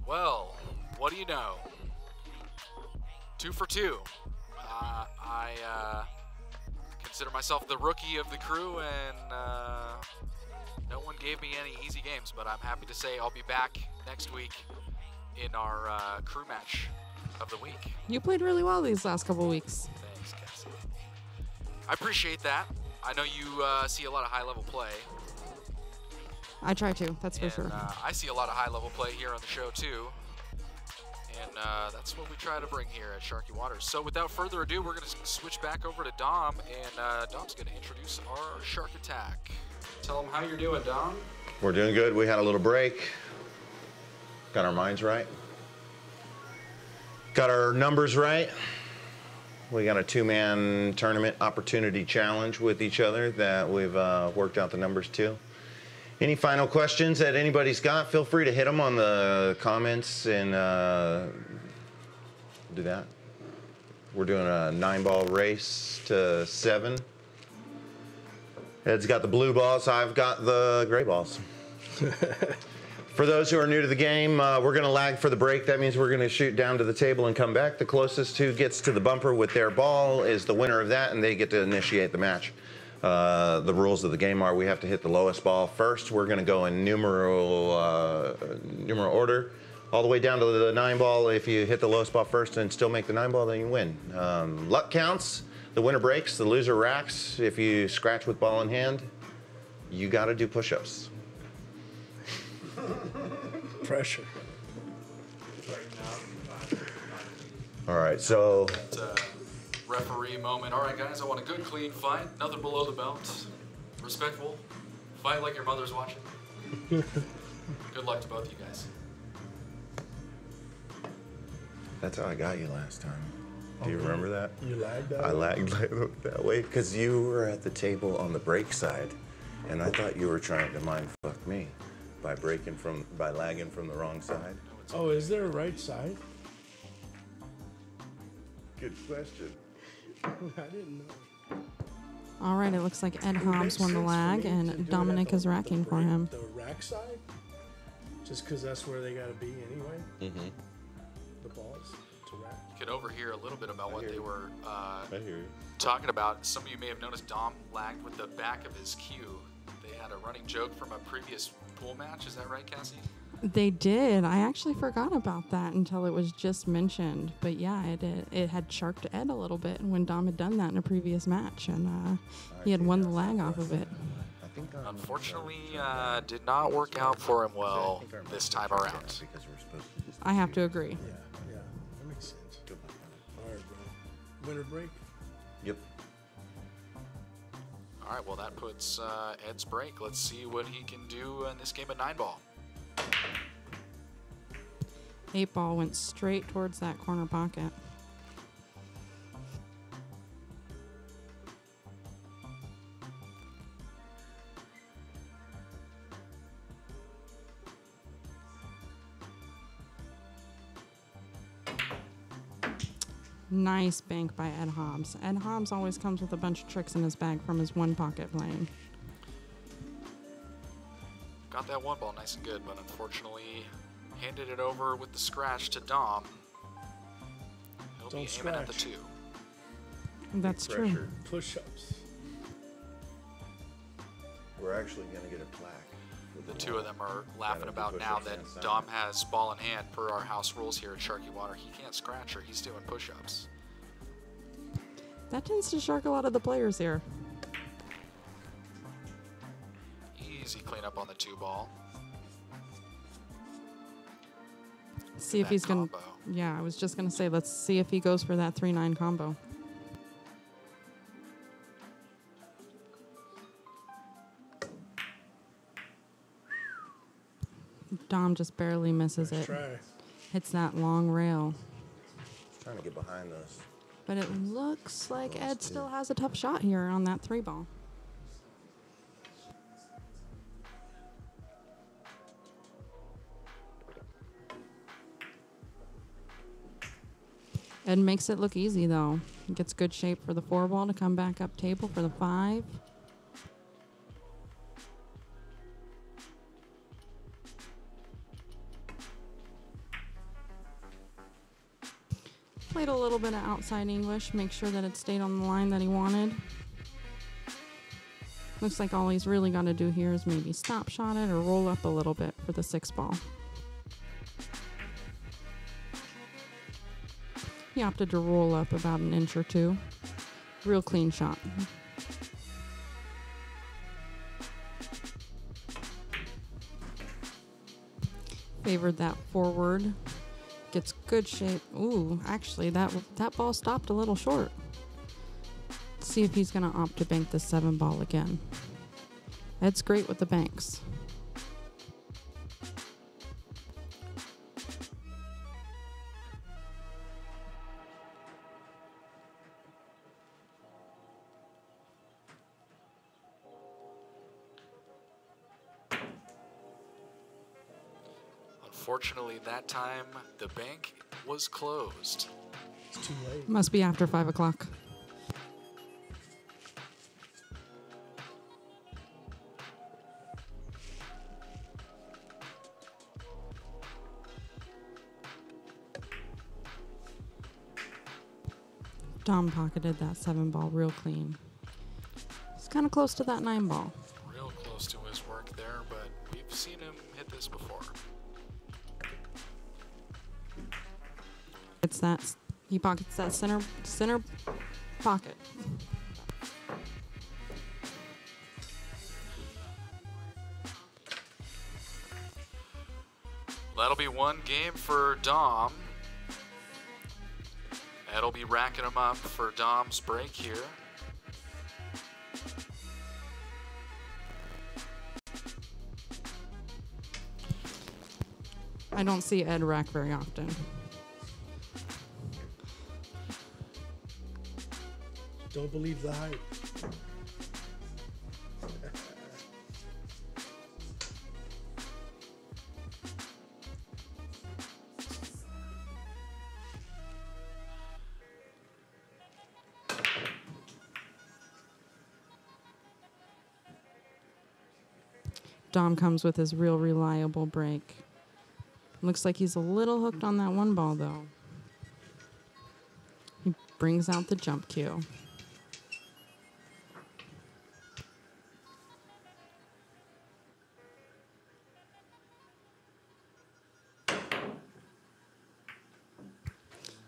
Well, what do you know? 2 for 2. I consider myself the rookie of the crew, and no one gave me any easy games, but I'm happy to say I'll be back next week in our crew match of the week. You played really well these last couple weeks. Thanks, Cassie. I appreciate that. I know you see a lot of high-level play. I try to, that's for sure. I see a lot of high-level play here on the show, too. And that's what we try to bring here at Sharky Waters. So without further ado, we're going to switch back over to Dom, and Dom's going to introduce our shark attack. Tell them how you're doing, Dom. We're doing good. We had a little break. Got our minds right. Got our numbers right. We got a 2-man tournament opportunity challenge with each other that we've worked out the numbers to. Any final questions that anybody's got, feel free to hit them on the comments and do that. We're doing a 9-ball race to 7. Ed's got the blue balls, I've got the gray balls. For those who are new to the game, we're going to lag for the break. That means we're going to shoot down to the table and come back. The closest who gets to the bumper with their ball is the winner of that, and they get to initiate the match. The rules of the game are we have to hit the lowest ball first. We're going to go in numeral order all the way down to the 9-ball. If you hit the lowest ball first and still make the 9-ball, then you win. Luck counts. The winner breaks. The loser racks. If you scratch with ball in hand, you got to do push-ups. Pressure. All right, so Referee moment. All right, guys, I want a good, clean fight. Nothing below the belt. Respectful. Fight like your mother's watching. Good luck to both of you guys. that's how I got you last time. Do you remember that? You lagged that I way? lagged that way because you were at the table on the break side, and I thought you were trying to mind fuck me by lagging from the wrong side. Oh, is there a right side? Good question. I didn't know. All right, it looks like Ed Hobbs won the lag, and Dominic is racking for him. The rack side? Just because that's where they got to be anyway? Mm-hmm. The balls to rack. You could overhear a little bit about what they were I hear you. talking about. Some of you may have noticed Dom lagged with the back of his cue. They had a running joke from a previous pool match. Is that right, Cassie? They did. I actually forgot about that until it was just mentioned. But yeah, it had sharked Ed a little bit when Dom had done that in a previous match, and he had won the lag off of it. Unfortunately, did not work out for him well this time around. I have to agree. Yeah, that makes sense. All right, bro. Winter break? Yep. All right, well, that puts Ed's break. Let's see what he can do in this game of 9-ball. 8-ball went straight towards that corner pocket. Nice bank by Ed Hobbs. Ed Hobbs always comes with a bunch of tricks in his bag from his one pocket playing. Got that 1 ball nice and good, but unfortunately handed it over with the scratch to Dom. He'll be aiming at the 2. That's true. Push-ups. we're actually going to get a plaque. The two of them are laughing about now that Dom has ball in hand. Per our house rules here at Sharky Water, he can't scratch her. He's doing push-ups. That tends to shark a lot of the players here. Easy cleanup on the 2-ball. See if he's going to... Yeah, I was just going to say, let's see if he goes for that 3-9 combo. Dom just barely misses it. Try. Hits that long rail. Trying to get behind this. But it looks like Ed still has a tough shot here on that 3-ball. Ed makes it look easy, though. He gets good shape for the 4-ball to come back up table for the 5. Played a little bit of outside English, make sure that it stayed on the line that he wanted. Looks like all he's really got to do here is maybe stop shot it or roll up a little bit for the 6-ball. He opted to roll up about an inch or two. Real clean shot. Favored that forward. Gets good shape. Ooh, actually, that ball stopped a little short. Let's see if he's going to opt to bank the 7-ball again. Ed's great with the banks. Unfortunately, that time, the bank was closed. It's too late. Must be after 5 o'clock. Dom pocketed that 7-ball real clean. It's kind of close to that 9-ball. Real close to his work there, but we've seen him hit this before. It's that he pockets that center pocket. That'll be one game for Dom. That'll be racking him up for Dom's break here. I don't see Ed rack very often. Don't believe the hype. Dom comes with his real reliable break. Looks like he's a little hooked on that 1-ball, though. He brings out the jump cue.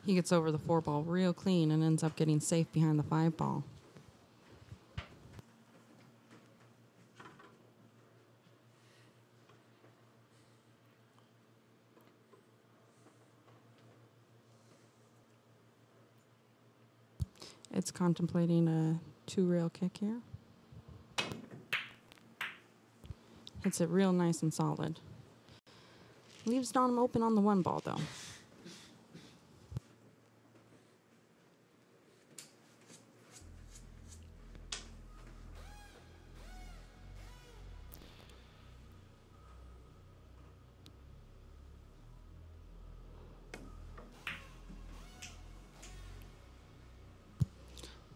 He gets over the 4-ball real clean and ends up getting safe behind the 5-ball. It's contemplating a 2-rail kick here. Hits it real nice and solid. Leaves Dom open on the 1-ball, though.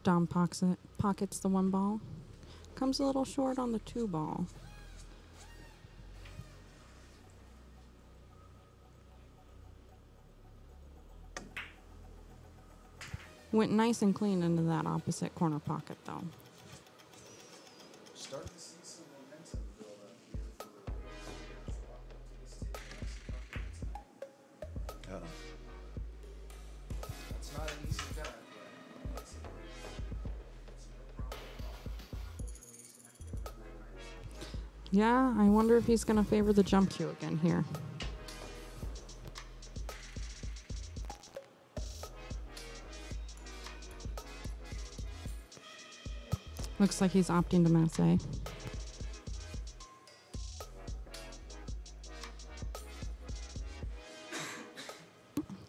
Dom pockets the 1-ball. Comes a little short on the 2-ball. Went nice and clean into that opposite corner pocket, though. Start the season next Yeah, I wonder if he's going to favor the jump cue again here. Looks like he's opting to masse.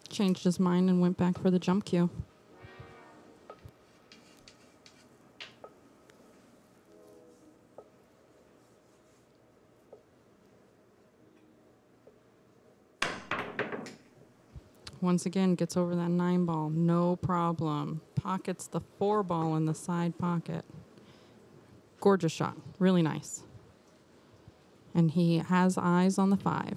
Changed his mind and went back for the jump cue. Once again, gets over that 9 ball, no problem. Pockets the 4 ball in the side pocket. Gorgeous shot, really nice. And he has eyes on the 5.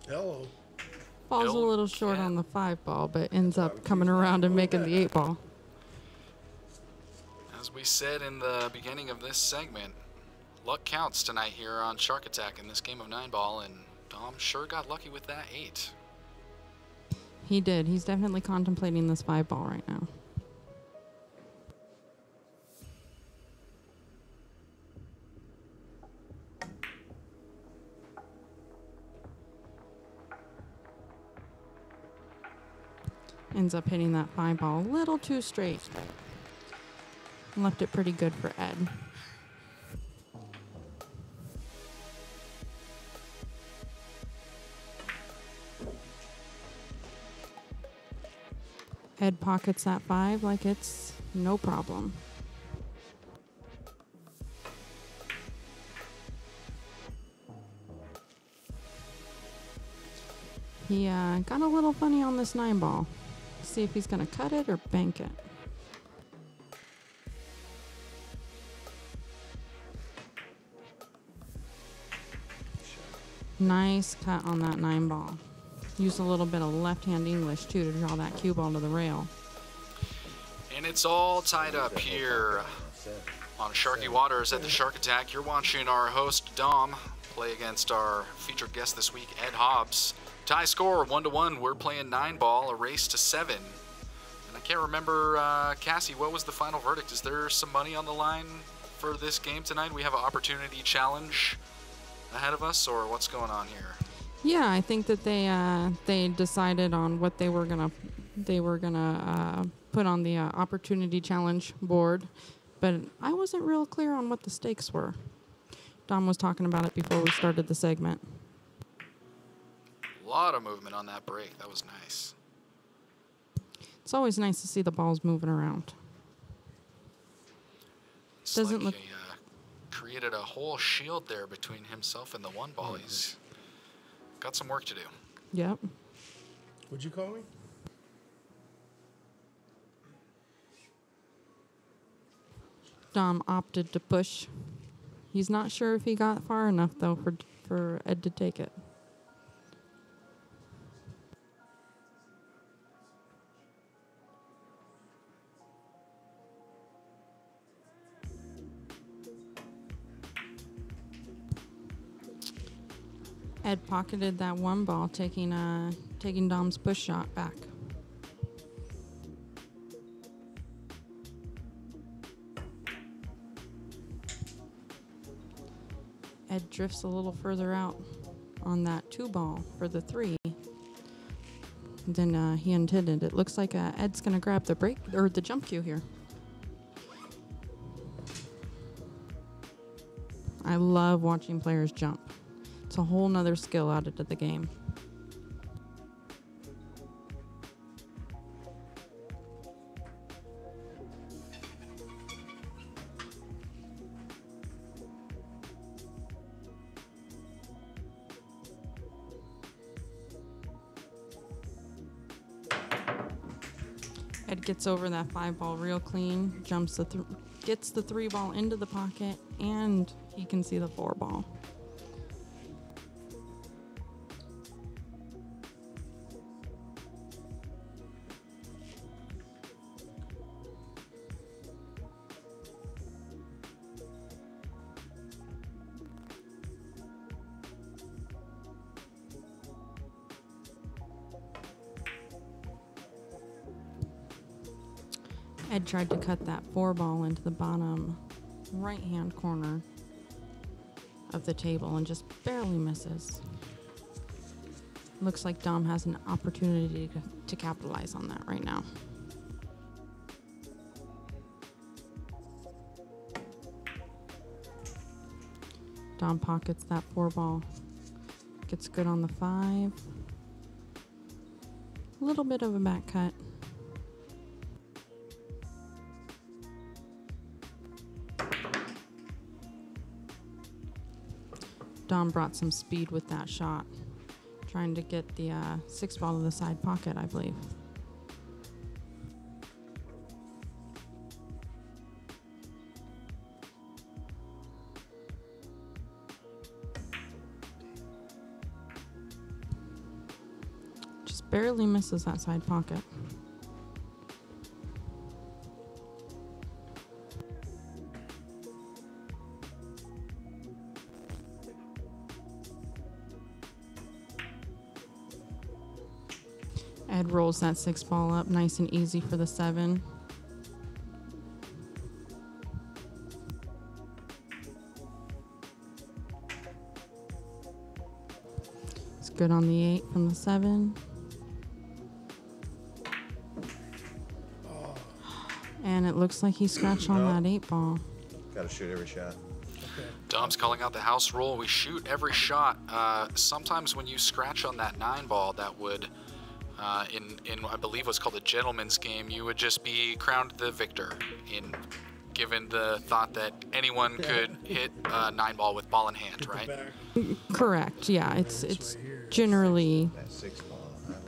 Hello. Falls a little short on the 5 ball, but ends up coming around and making the 8 ball. As we said in the beginning of this segment, luck counts tonight here on Shark Attack in this game of 9 ball, and Dom sure got lucky with that 8. He did. He's definitely contemplating this 5 ball right now. Ends up hitting that 5 ball a little too straight. Left it pretty good for Ed. Ed pockets that 5 like it's no problem. He got a little funny on this 9 ball. See if he's going to cut it or bank it. Nice cut on that 9 ball. Use a little bit of left-hand English, too, to draw that cue ball to the rail. And it's all tied up here on Sharky Waters at the Shark Attack. You're watching our host, Dom, play against our featured guest this week, Ed Hobbs. Tie score, 1-1. We're playing 9 ball, a race to 7. And I can't remember, Cassie, what was the final verdict? Is there some money on the line for this game tonight? We have an opportunity challenge ahead of us, or what's going on here? Yeah, I think that they decided on what they were gonna put on the opportunity challenge board, but I wasn't real clear on what the stakes were. Dom was talking about it before we started the segment. A lot of movement on that break. That was nice. It's always nice to see the balls moving around. It's Doesn't like look. he created a whole shield there between himself and the 1 ball. He's got some work to do. Yep. Would you call me? Dom opted to push. He's not sure if he got far enough though for Ed to take it. Ed pocketed that 1 ball, taking Dom's push shot back. Ed drifts a little further out on that 2 ball for the 3. Then he intended. It looks like Ed's gonna grab the break or the jump cue here. I love watching players jump. It's a whole nother skill added to the game. Ed gets over that 5 ball real clean, jumps gets the 3 ball into the pocket, and he can see the 4 ball. Ed tried to cut that 4-ball into the bottom right-hand corner of the table and just barely misses. Looks like Dom has an opportunity to capitalize on that right now. Dom pockets that 4-ball. Gets good on the 5. A little bit of a back cut. Dom brought some speed with that shot, trying to get the 6-ball to the side pocket, I believe. Just barely misses that side pocket. Ed rolls that 6-ball up nice and easy for the 7. It's good on the 8 from the 7. And it looks like he scratched on that 8-ball. Got to shoot every shot. Dom's calling out the house rule. We shoot every shot. Sometimes when you scratch on that 9-ball, that would, in I believe what's called a gentleman's game, you would just be crowned the victor. Given the thought that anyone could hit a 9-ball with ball in hand, right? Correct. Yeah, it's generally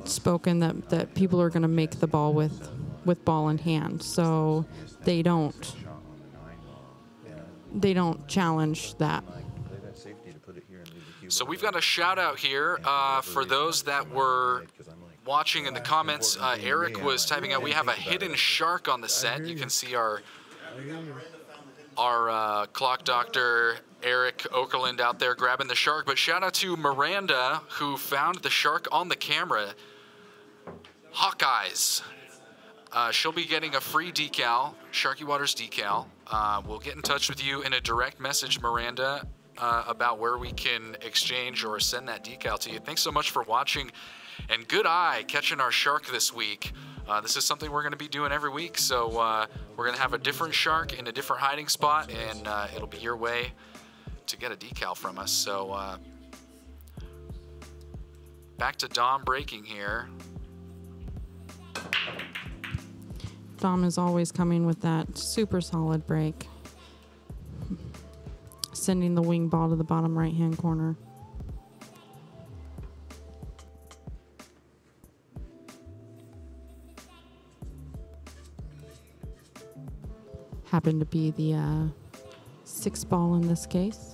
spoken that people are going to make the ball with ball in hand, so they don't challenge that. So we've got a shout out here for those that were watching in the comments. Eric was typing out, we have a hidden shark on the set. You can see our clock doctor Eric Okerlund out there grabbing the shark. But shout out to Miranda, who found the shark on the camera. Hawkeyes. She'll be getting a free decal, Sharky Waters decal. We'll get in touch with you in a direct message, Miranda, about where we can exchange or send that decal to you. Thanks so much for watching, and good eye catching our shark this week. This is something we're going to be doing every week, so we're going to have a different shark in a different hiding spot, and it'll be your way to get a decal from us. So back to Dom breaking here. Dom is always coming with that super solid break, sending the wing ball to the bottom right-hand corner. Happened to be the 6-ball in this case.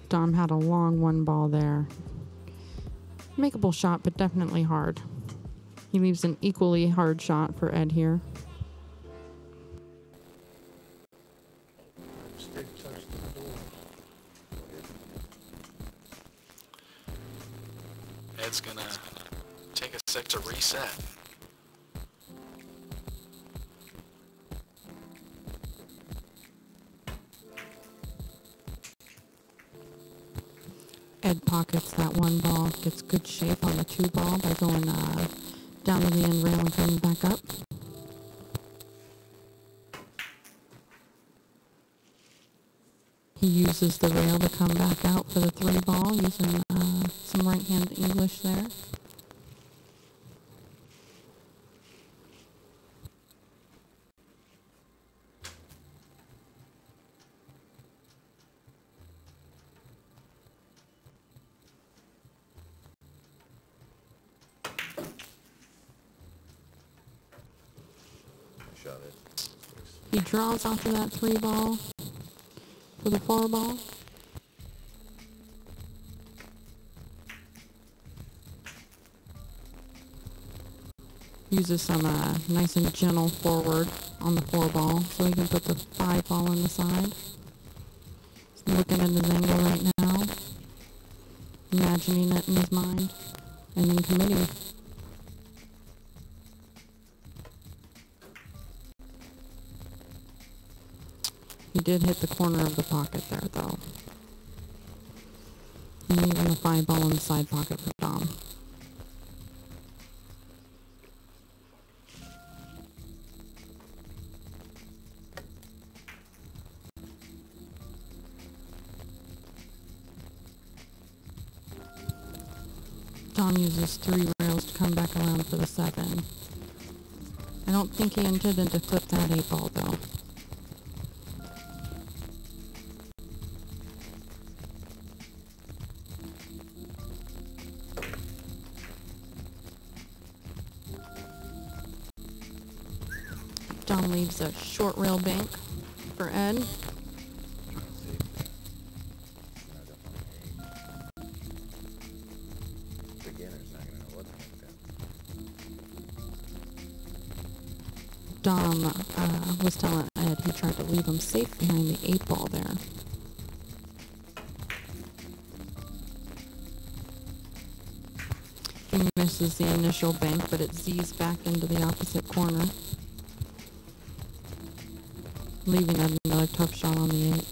Dom had a long 1-ball there. Makeable shot, but definitely hard. He leaves an equally hard shot for Ed here. Ed's gonna take a sec to reset. Ed pockets that 1-ball, gets good shape on the 2-ball by going down to the end rail and coming back up. He uses the rail to come back out for the 3-ball, using some right-hand English there. He draws after that 3-ball for the 4-ball. Uses some nice and gentle forward on the 4 ball, so he can put the 5 ball on the side. He's looking at his angle right now, imagining it in his mind, and then committing. He did hit the corner of the pocket there, though. And leaving the 5 ball in the side pocket for Dom. Dom uses 3 rails to come back around for the 7. I don't think he intended to flip that 8 ball, though. Dom leaves a short rail bank for Ed. Dom was telling Ed he tried to leave him safe behind the 8 ball there. He misses the initial bank, but it Z's back into the opposite corner, leaving Ed another tough shot on the 8.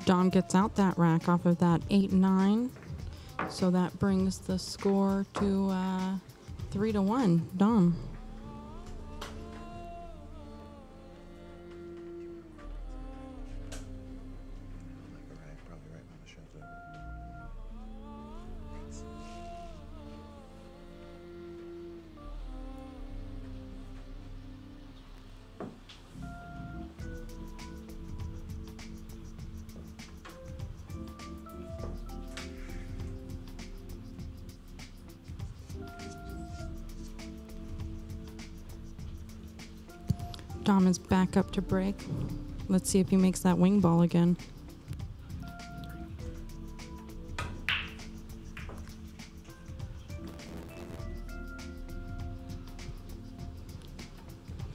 Dom gets out that rack off of that 8-9, so that brings the score to 3-1. Dom. Dom is back up to break. Let's see if he makes that wing ball again.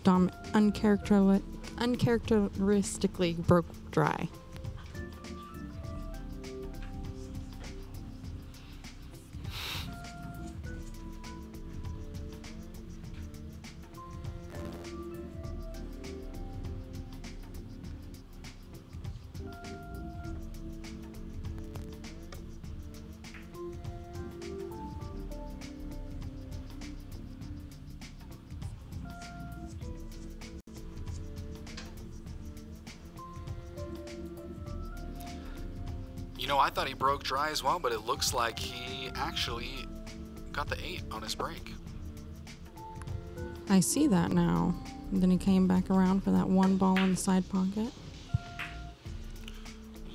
Dom uncharacteristically broke dry. You know, I thought he broke dry as well, but it looks like he actually got the 8 on his break. I see that now. And then he came back around for that 1 ball in the side pocket.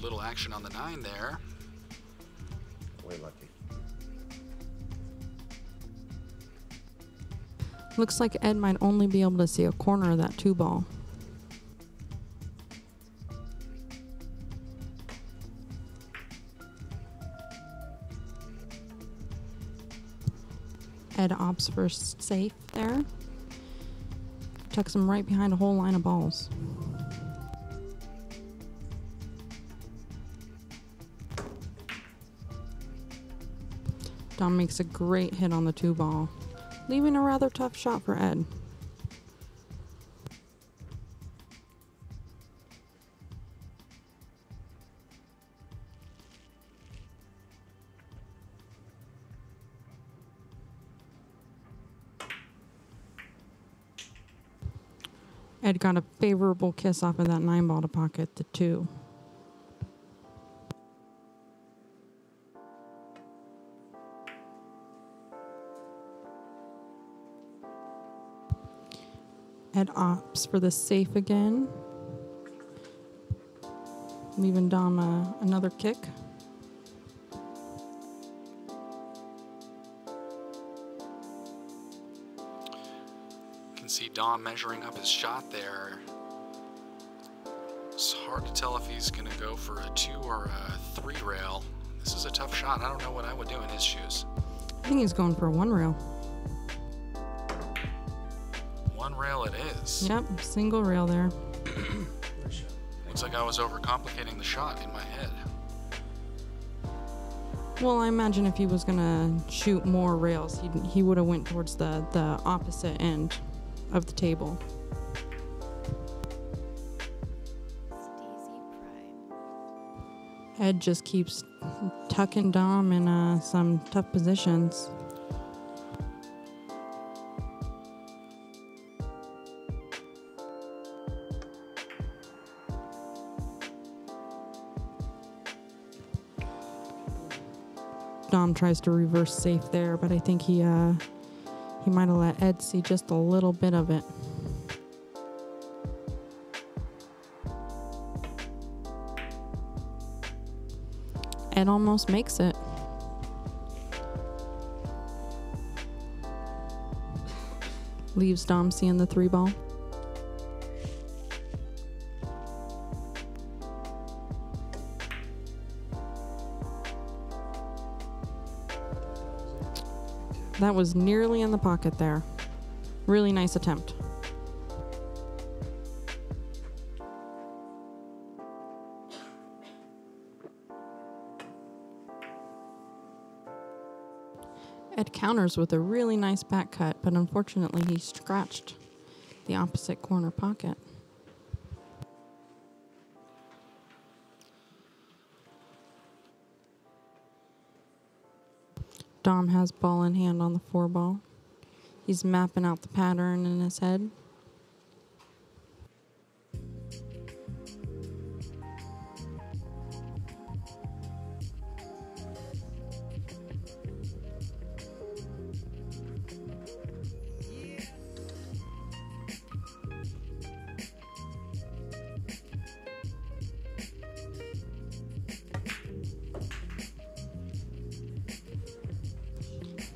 Little action on the 9 there. Way lucky. Looks like Ed might only be able to see a corner of that 2 ball. Ed opts for safe there. Tucks him right behind a whole line of balls. Dom makes a great hit on the 2 ball, leaving a rather tough shot for Ed. Ed got a favorable kiss off of that 9-ball to pocket the 2. Ed opts for the safe again, leaving Dom another kick. You can see Dom measuring up his shot there. It's hard to tell if he's going to go for a 2 or a 3 rail. This is a tough shot. I don't know what I would do in his shoes. I think he's going for a 1 rail. 1 rail it is. Yep, single rail there. Looks like I was overcomplicating the shot in my head. Well, I imagine if he was gonna shoot more rails, he would have went towards the opposite end of the table. Ed just keeps tucking Dom in some tough positions. Dom tries to reverse safe there, but I think he might have let Ed see just a little bit of it. Ed almost makes it. Leaves Dom seeing the 3-ball. That was nearly in the pocket there. Really nice attempt. Ed counters with a really nice back cut, but unfortunately he scratched the opposite corner pocket. Dom has ball in hand on the 4-ball. He's mapping out the pattern in his head.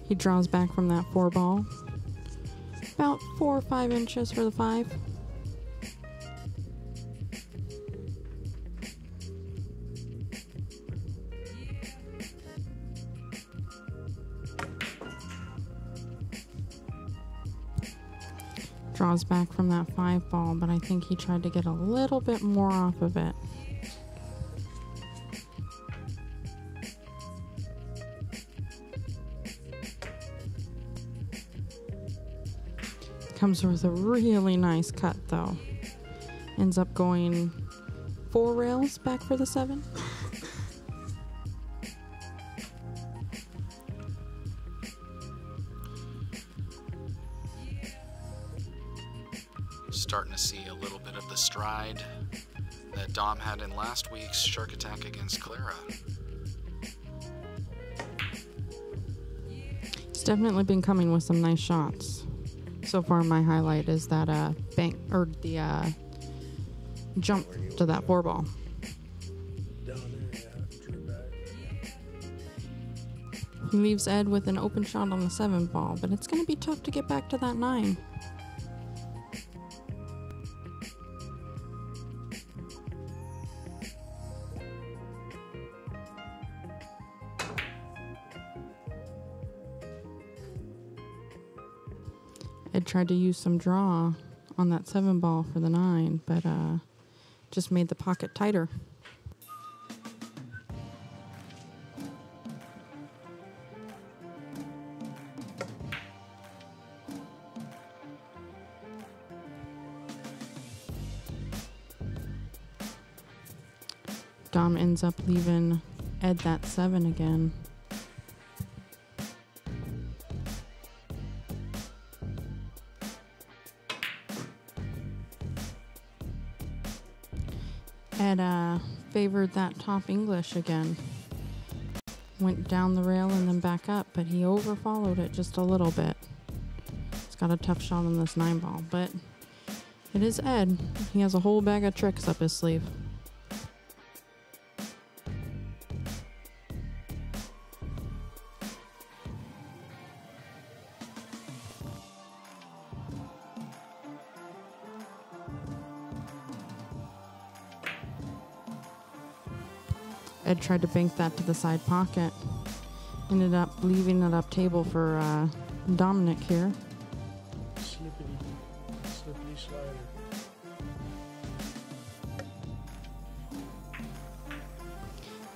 He draws back from that 4-ball. About 4 or 5 inches for the 5. Draws back from that 5-ball, but I think he tried to get a little bit more off of it. Comes with a really nice cut though. Ends up going 4 rails back for the 7. Starting to see a little bit of the stride that Dom had in last week's Shark Attack against Clara. He's definitely been coming with some nice shots. So far, my highlight is that bank or the jump to that 4-ball. Down there, yeah, drew back. He leaves Ed with an open shot on the 7-ball, but it's going to be tough to get back to that 9. Ed tried to use some draw on that 7-ball for the 9, but just made the pocket tighter. Dom ends up leaving Ed that 7 again. Ed favored that top English again. Went down the rail and then back up, but he overfollowed it just a little bit. He's got a tough shot on this 9-ball, but it is Ed. He has a whole bag of tricks up his sleeve. Ed tried to bank that to the side pocket. Ended up leaving it up table for Dominic here. Slippity slider.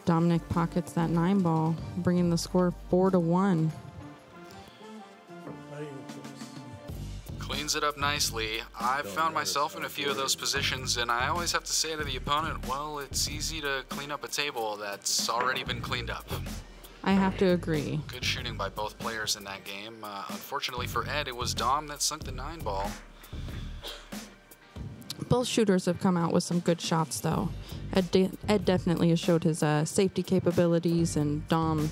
Dominic pockets that 9-ball, bringing the score 4-1. Not even close. Cleans it up nicely. I've found myself in a few of those positions, and I always have to say to the opponent, well, it's easy to clean up a table that's already been cleaned up. I have to agree. Good shooting by both players in that game. Unfortunately for Ed, it was Dom that sunk the 9-ball. Both shooters have come out with some good shots, though. Ed definitely has showed his safety capabilities, and Dom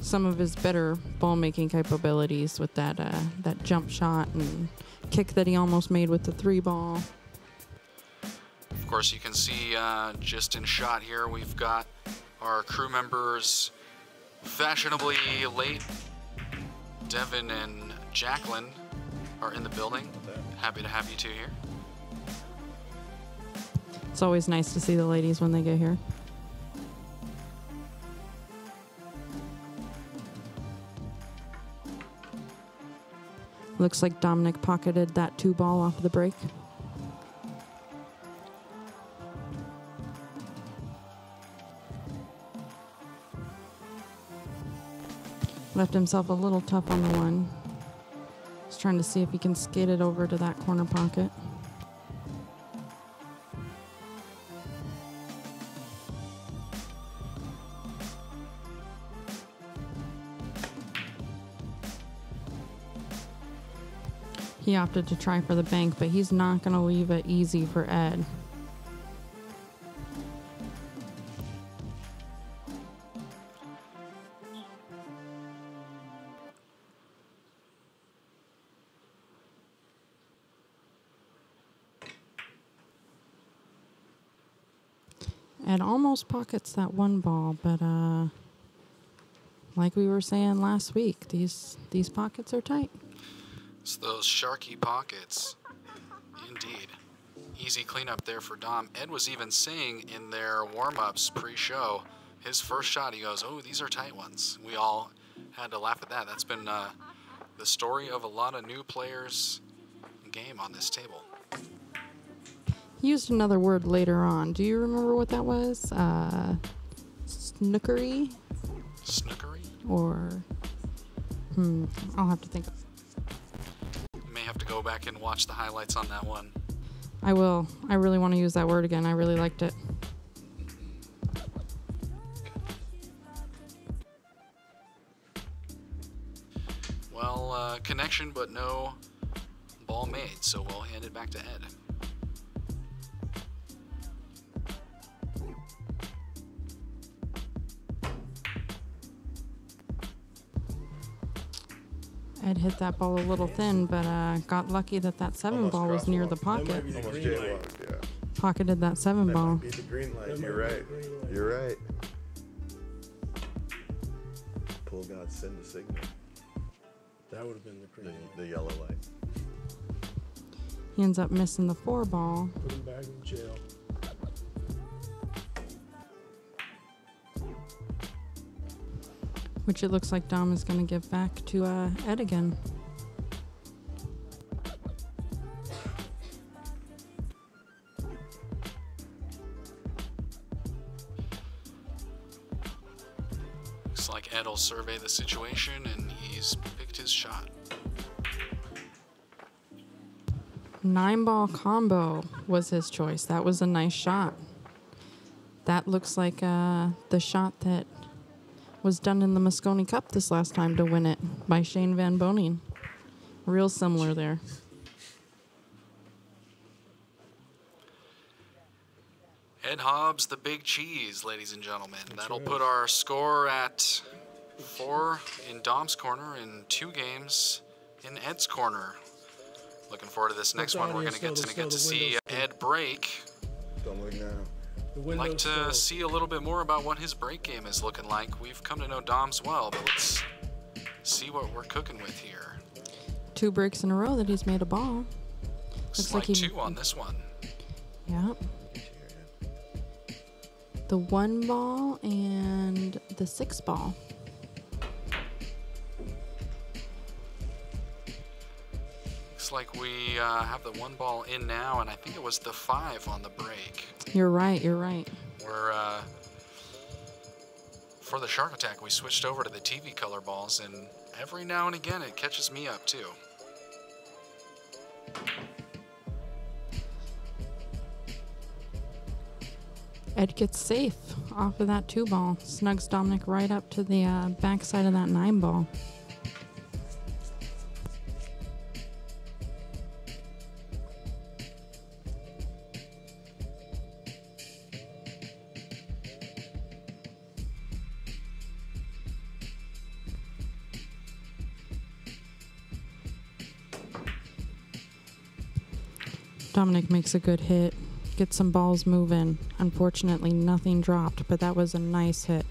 some of his better ball-making capabilities with that jump shot and kick that he almost made with the 3-ball. Of course, you can see just in shot here, we've got our crew members fashionably late. Devin and Jacqueline are in the building. Happy to have you two here. It's always nice to see the ladies when they get here. Looks like Dominic pocketed that 2-ball off the break. Left himself a little tough on the 1. He's trying to see if he can skate it over to that corner pocket. He opted to try for the bank, but he's not going to leave it easy for Ed. Ed almost pockets that 1-ball, but like we were saying last week, these pockets are tight. It's those sharky pockets. Indeed. Easy cleanup there for Dom. Ed was even saying in their warm-ups pre-show, his first shot, he goes, oh, these are tight ones. We all had to laugh at that. That's been the story of a lot of new players' game on this table. He used another word later on. Do you remember what that was? Snookery? Snookery? Or, I'll have to think. You may have to go back and watch the highlights on that one. I will. I really want to use that word again. I really liked it. Well, connection, but no ball made, so we'll hand it back to Ed. Ed hit that ball a little thin, but got lucky that that 7-ball was near the pocket. That might be the Almost green light. jaywalked, yeah. Pocketed that 7-ball. Be the green light. That You're might be right. the green light. You're right. Pull God, send a signal. That would have been the green light. The yellow light. He ends up missing the 4-ball. Put him back in jail. Which it looks like Dom is going to give back to Ed again. Looks like Ed will survey the situation, and he's picked his shot. 9-ball combo was his choice. That was a nice shot. That looks like the shot that was done in the Moscone Cup this last time to win it by Shane Van Boning. Real similar there. Ed Hobbs, the big cheese, ladies and gentlemen. That'll right. put our score at 4 in Dom's corner and 2 games in Ed's corner. Looking forward to this next one. We're going to get to see Ed break. Don't look now. I'd like to see a little bit more about what his break game is looking like. We've come to know Dom's well, but let's see what we're cooking with here. 2 breaks in a row that he's made a ball. Looks like 2 on this one. Yeah. The 1 ball and the 6 ball. Looks like we have the 1 ball in now, and I think it was the 5 on the break. You're right, you're right. We're, for the Shark Attack, we switched over to the TV color balls, and every now and again it catches me up too. Ed gets safe off of that 2 ball. Snugs Dominic right up to the backside of that 9 ball. Dominic makes a good hit. Get some balls moving. Unfortunately, nothing dropped, but that was a nice hit.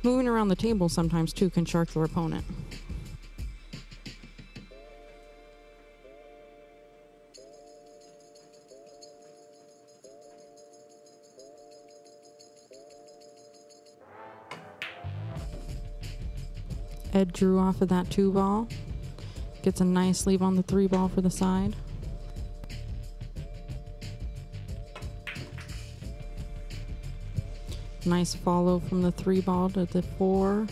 Moving around the table sometimes, too, can shark their opponent. Ed drew off of that 2 ball. Gets a nice leave on the 3 ball for the side. Nice follow from the 3 ball to the 4.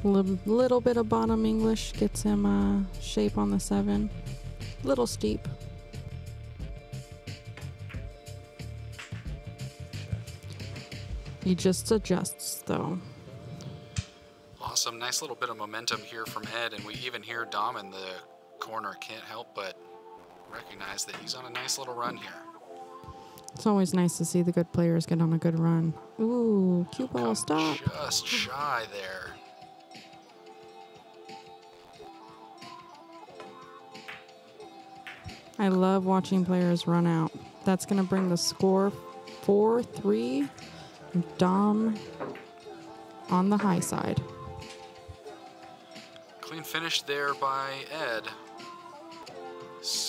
Little bit of bottom English gets him shape on the 7. Little steep. He just adjusts though. Awesome, nice little bit of momentum here from Ed, and we even hear Dom in the corner. Can't help but recognize that he's on a nice little run here. It's always nice to see the good players get on a good run. Ooh, cue ball, stop. Just shy there. I love watching players run out. That's going to bring the score 4-3. Dom on the high side. Clean finish there by Ed.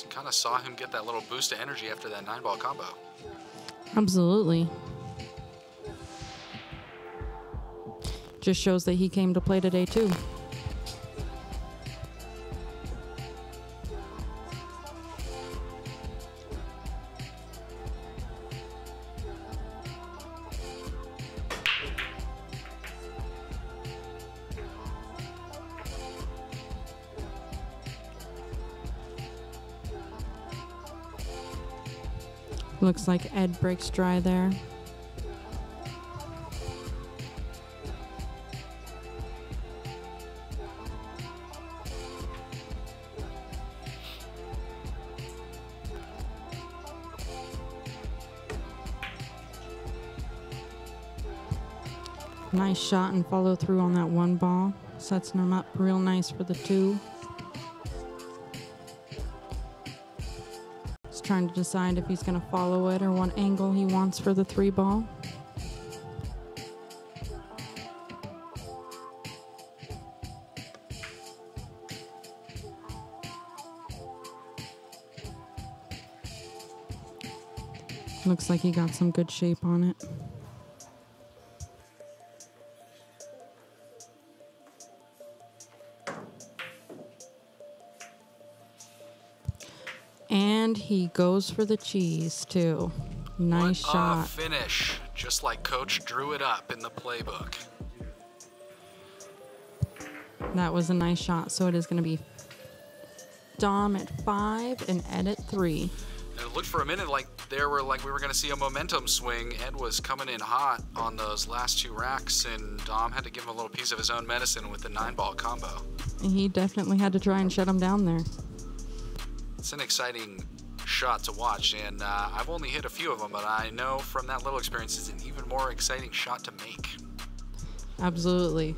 Kind of saw him get that little boost of energy after that 9-ball combo. Absolutely. Just shows that he came to play today too. Looks like Ed breaks dry there. Nice shot and follow through on that 1 ball. Sets him up real nice for the 2. Trying to decide if he's going to follow it or what angle he wants for the 3 ball. Looks like he got some good shape on it. And he goes for the cheese, too. Nice shot. Finish, just like Coach drew it up in the playbook. That was a nice shot. So it is going to be Dom at 5 and Ed at 3. And it looked for a minute like we were going to see a momentum swing. Ed was coming in hot on those last 2 racks, and Dom had to give him a little piece of his own medicine with the 9-ball combo. And he definitely had to try and shut him down there. it's an exciting shot to watch, and I've only hit a few of them, but I know from that little experience it's an even more exciting shot to make. Absolutely.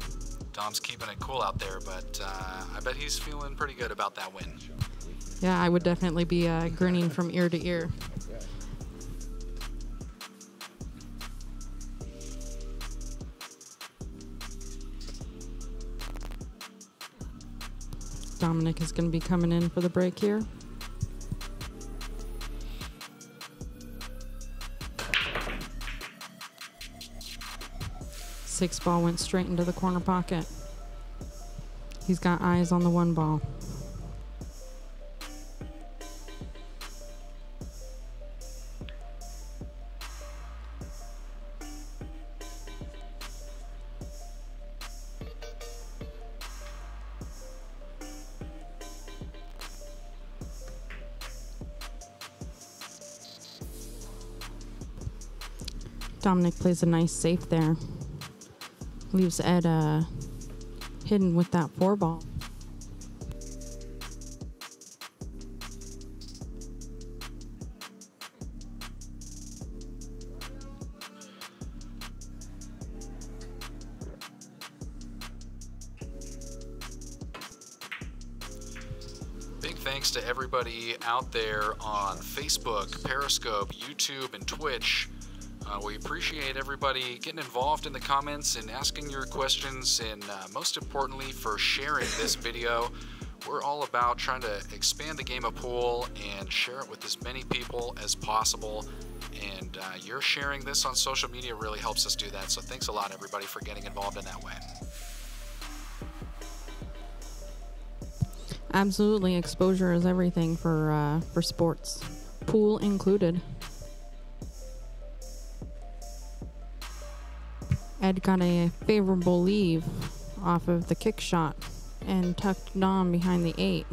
Dom's keeping it cool out there, but I bet he's feeling pretty good about that win. Yeah, I would definitely be grinning from ear to ear. Dominic is going to be coming in for the break here. Six ball went straight into the corner pocket. He's got eyes on the one ball. Dominic plays a nice safe there. Leaves Ed hidden with that 4 ball. Big thanks to everybody out there on Facebook, Periscope, YouTube, and Twitch. We appreciate everybody getting involved in the comments and asking your questions, and most importantly, for sharing this video. We're all about trying to expand the game of pool and share it with as many people as possible. And your sharing this on social media really helps us do that. So thanks a lot, everybody, for getting involved in that way. Absolutely, exposure is everything for sports, pool included. Ed got a favorable leave off of the kick shot and tucked Dom behind the 8.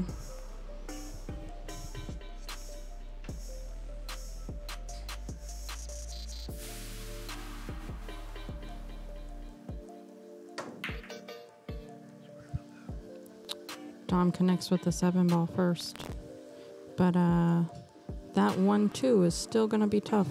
Dom connects with the 7 ball first, but that 1-2 is still going to be tough.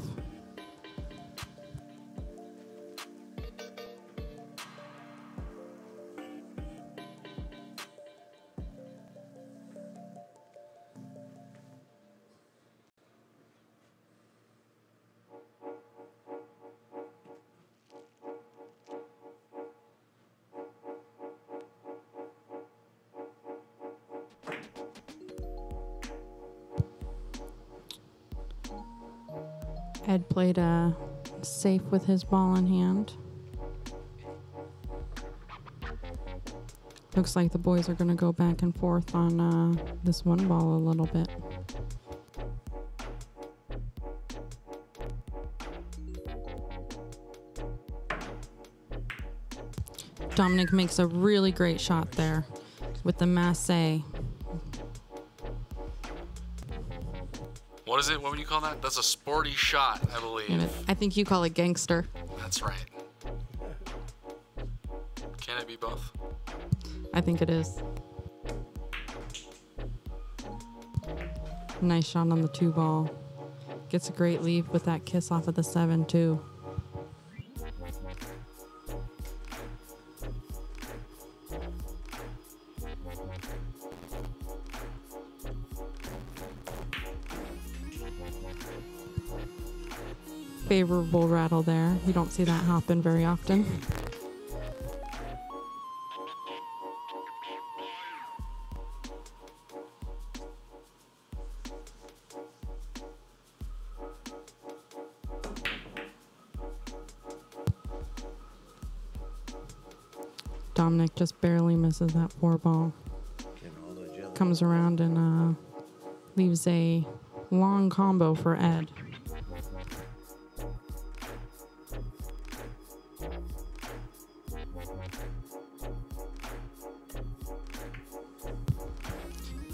Ed played safe with his ball in hand. Looks like the boys are going to go back and forth on this 1 ball a little bit. Dominic makes a really great shot there with the masse. What is it? What would you call that? That's a sporty shot, I believe. I think you call it gangster. That's right. Can it be both? I think it is. Nice shot on the 2 ball. Gets a great lead with that kiss off of the 7 too. Favorable rattle there. You don't see that happen very often. Dominic just barely misses that 4 ball. Comes around and leaves a long combo for Ed.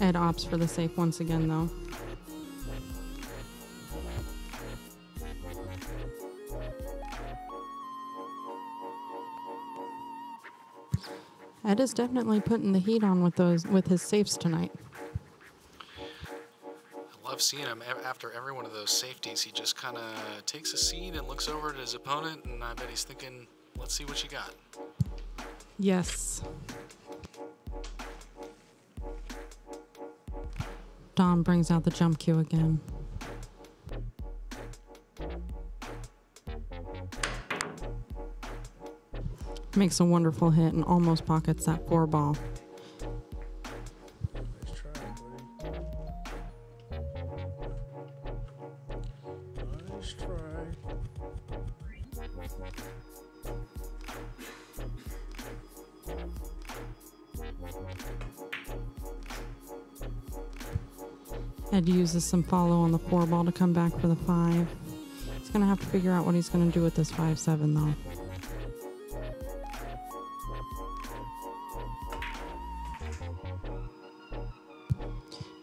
Ed opts for the safe once again, though. Ed is definitely putting the heat on with his safes tonight. love seeing him after every one of those safeties. He just kind of takes a seat and looks over at his opponent, and I bet he's thinking, let's see what you got. Yes. Dom brings out the jump cue again. Makes a wonderful hit and almost pockets that 4-ball. Nice try, buddy. Nice try. Ed uses some follow on the 4-ball to come back for the 5. He's going to have to figure out what he's going to do with this 5-7 though.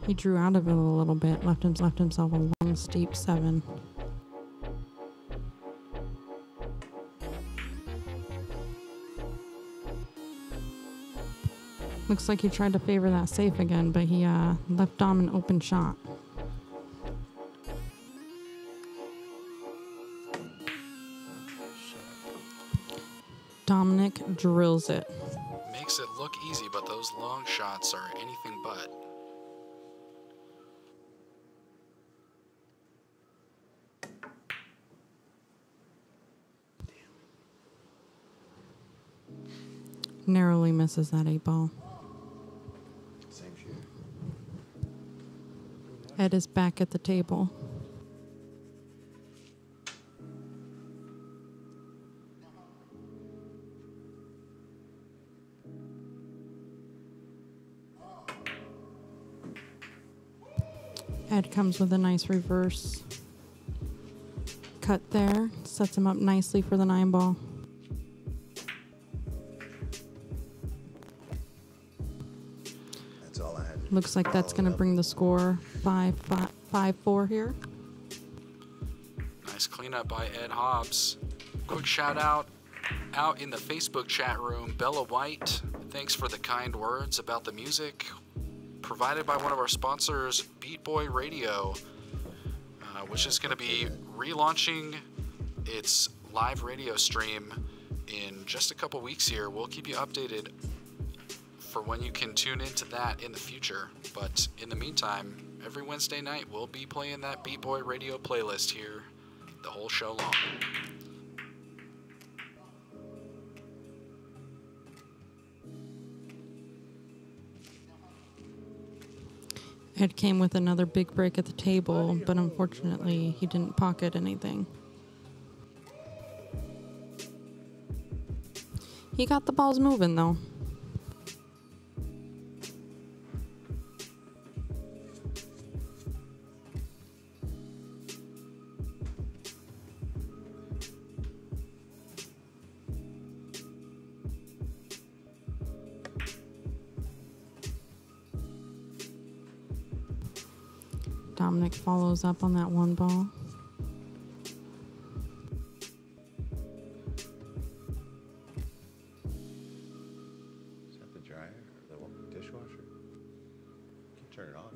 He drew out of it a little bit, left himself a long, steep 7. Looks like he tried to favor that safe again, but he left Dom an open shot. Dominic drills it. Makes it look easy, but those long shots are anything but. Narrowly misses that 8-ball. Same shooter. Ed is back at the table. Ed comes with a nice reverse cut there. Sets him up nicely for the 9-ball. That's all I had. Looks like that's going to bring the score 5-4 here. Nice cleanup by Ed Hobbs. Quick shout out in the Facebook chat room, Bella White. Thanks for the kind words about the music provided by one of our sponsors, Beat Boy Radio, which is going to be relaunching its live radio stream in just a couple weeks here. We'll keep you updated for when you can tune into that in the future. But in the meantime, every Wednesday night we'll be playing that Beat Boy Radio playlist here the whole show long. Ed came with another big break at the table, but unfortunately he didn't pocket anything. He got the balls moving though. Dominic follows up on that 1-ball. Is that the dryer or the dishwasher? You can turn it off.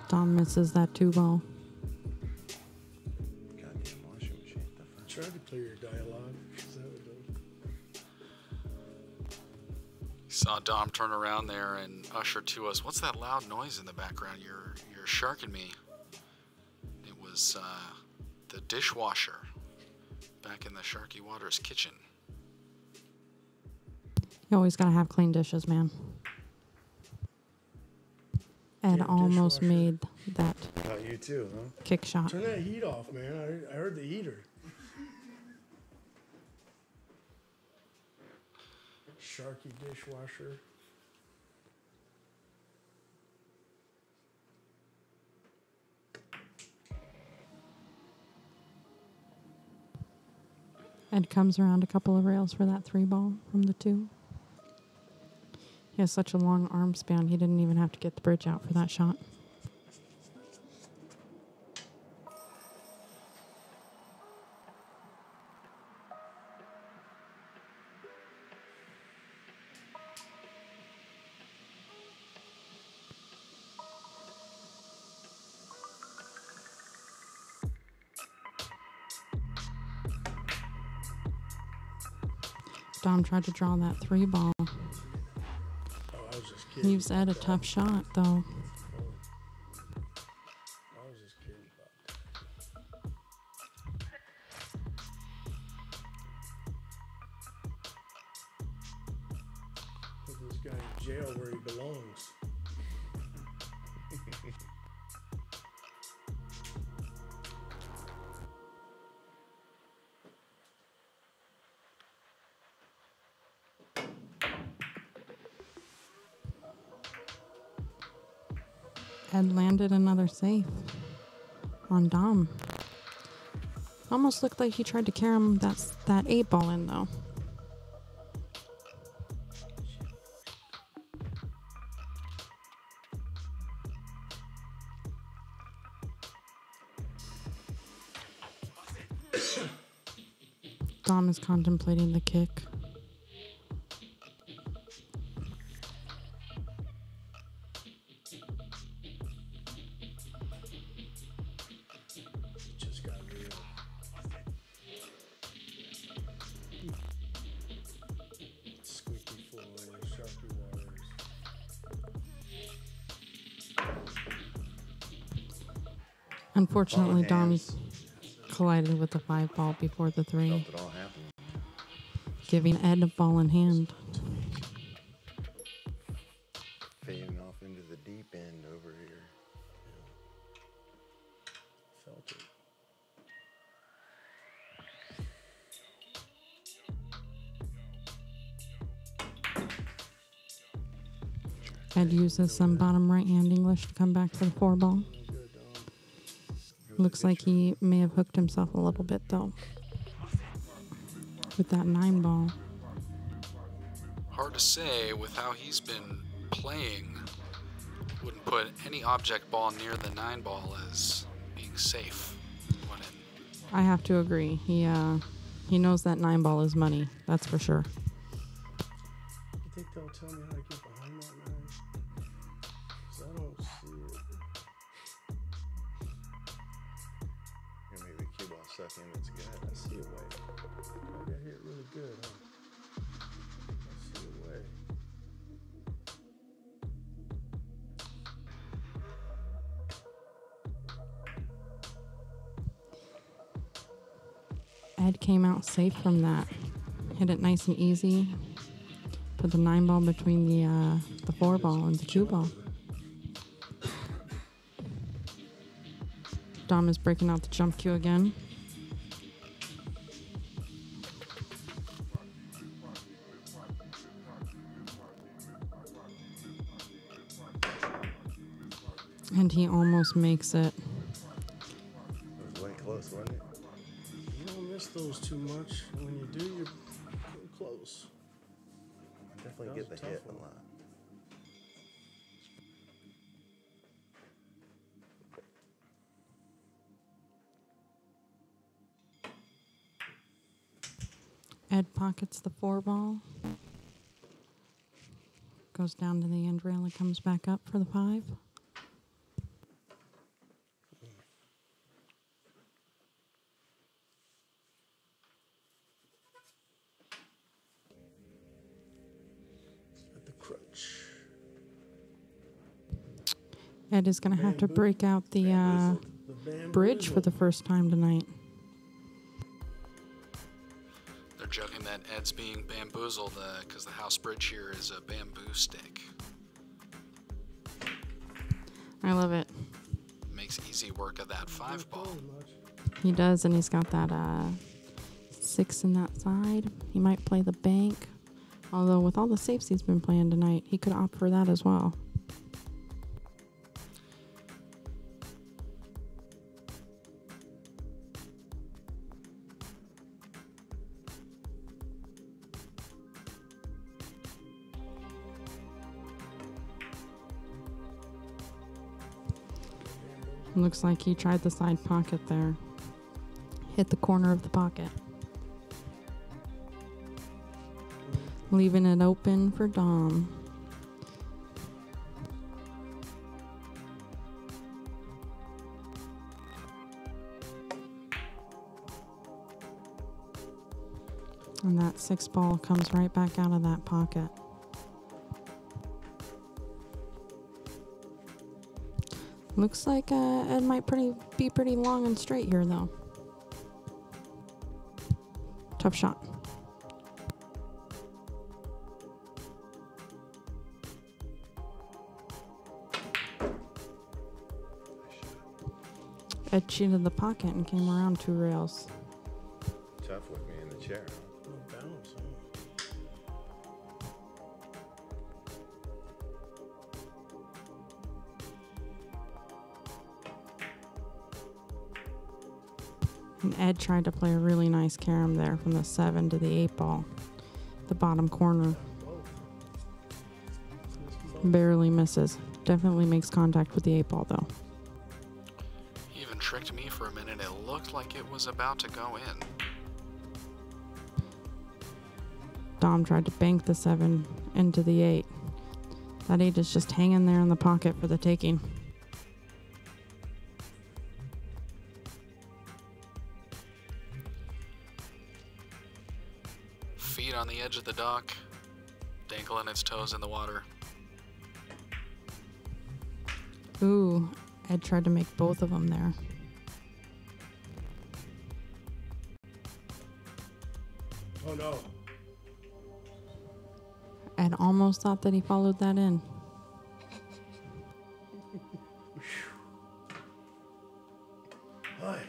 Dom misses that 2-ball. Goddamn washing machine. The fuck? Try to clear your dialogue. Is that what it does? Saw Dom turn around there and usher to us. What's that loud noise in the background? You're sharking me. It was the dishwasher back in the Sharky Waters kitchen. You always gotta have clean dishes, man. Ed Damn almost dishwasher. made that Oh, you too, huh? kick shot. Turn that heat off, man. I heard the heater. Sharky dishwasher. Ed comes around a couple of rails for that 3-ball from the 2. He has such a long arm span, he didn't even have to get the bridge out for that shot. Dom tried to draw that 3 ball. Oh, I was just kidding. Leaves Ed a tough shot, though. I was just kidding about that. Put this guy in jail where he belongs. Ed landed another safe on Dom. Almost looked like he tried to carry him that 8 ball in, though. Dom is contemplating the kick. Just got real. Squeaky floor, sharpy waters. Unfortunately, Ball in Dom's collided with the 5 ball before the 3, Felt it all happen. giving Ed a ball in hand. Fading off into the deep end over here. Felt it. Ed uses some bottom right hand English to come back for the 4 ball. Good, Dom. Looks like he may have hooked himself a little bit, though, with that 9 ball. Hard to say with how he's been playing. Wouldn't put any object ball near the 9 ball as being safe. Put in. I have to agree. He knows that 9 ball is money. That's for sure. You think they'll tell me how to get behind that 9? 'Cause I don't see it. Here, maybe cue ball suck in its gut. I see a way. I got hit really good, huh? I see a way. Ed came out safe from that. Hit it nice and easy. Put the 9 ball between the 4 ball and the 2 ball. Dom is breaking out the jump cue again. And he almost makes it. It was way close, wasn't it? You don't miss those too much. When you do, you're getting close. Definitely That get was the a hit tough a one. lot. Ed pockets the 4 ball. Goes down to the end rail and comes back up for the 5. At the crutch. Ed is going to have to break out the bridge for the first time tonight. They're joking that Ed's being bamboozled because the house bridge here is a bamboo stick. I love it. Makes easy work of that 5 ball. He does, and he's got that 6 in that side. He might play the bank. Although with all the safes he's been playing tonight, he could opt for that as well. Looks like he tried the side pocket there. Hit the corner of the pocket. Leaving it open for Dom. And that 6 ball comes right back out of that pocket. Looks like it might be pretty long and straight here, though. Tough shot. Ed cheated the pocket and came around 2 rails. Tough with me in the chair. No bounce, huh? And Ed tried to play a really nice carom there from the 7 to the 8 ball. The bottom corner. Barely misses. Definitely makes contact with the 8 ball though. He even tricked me for a minute. It looked like it was about to go in. Dom tried to bank the 7 into the 8. That 8 is just hanging there in the pocket for the taking. Feet on the edge of the dock, dangling its toes in the water. Ooh, Ed tried to make both of them there. Oh no. Ed almost thought that he followed that in. Hi.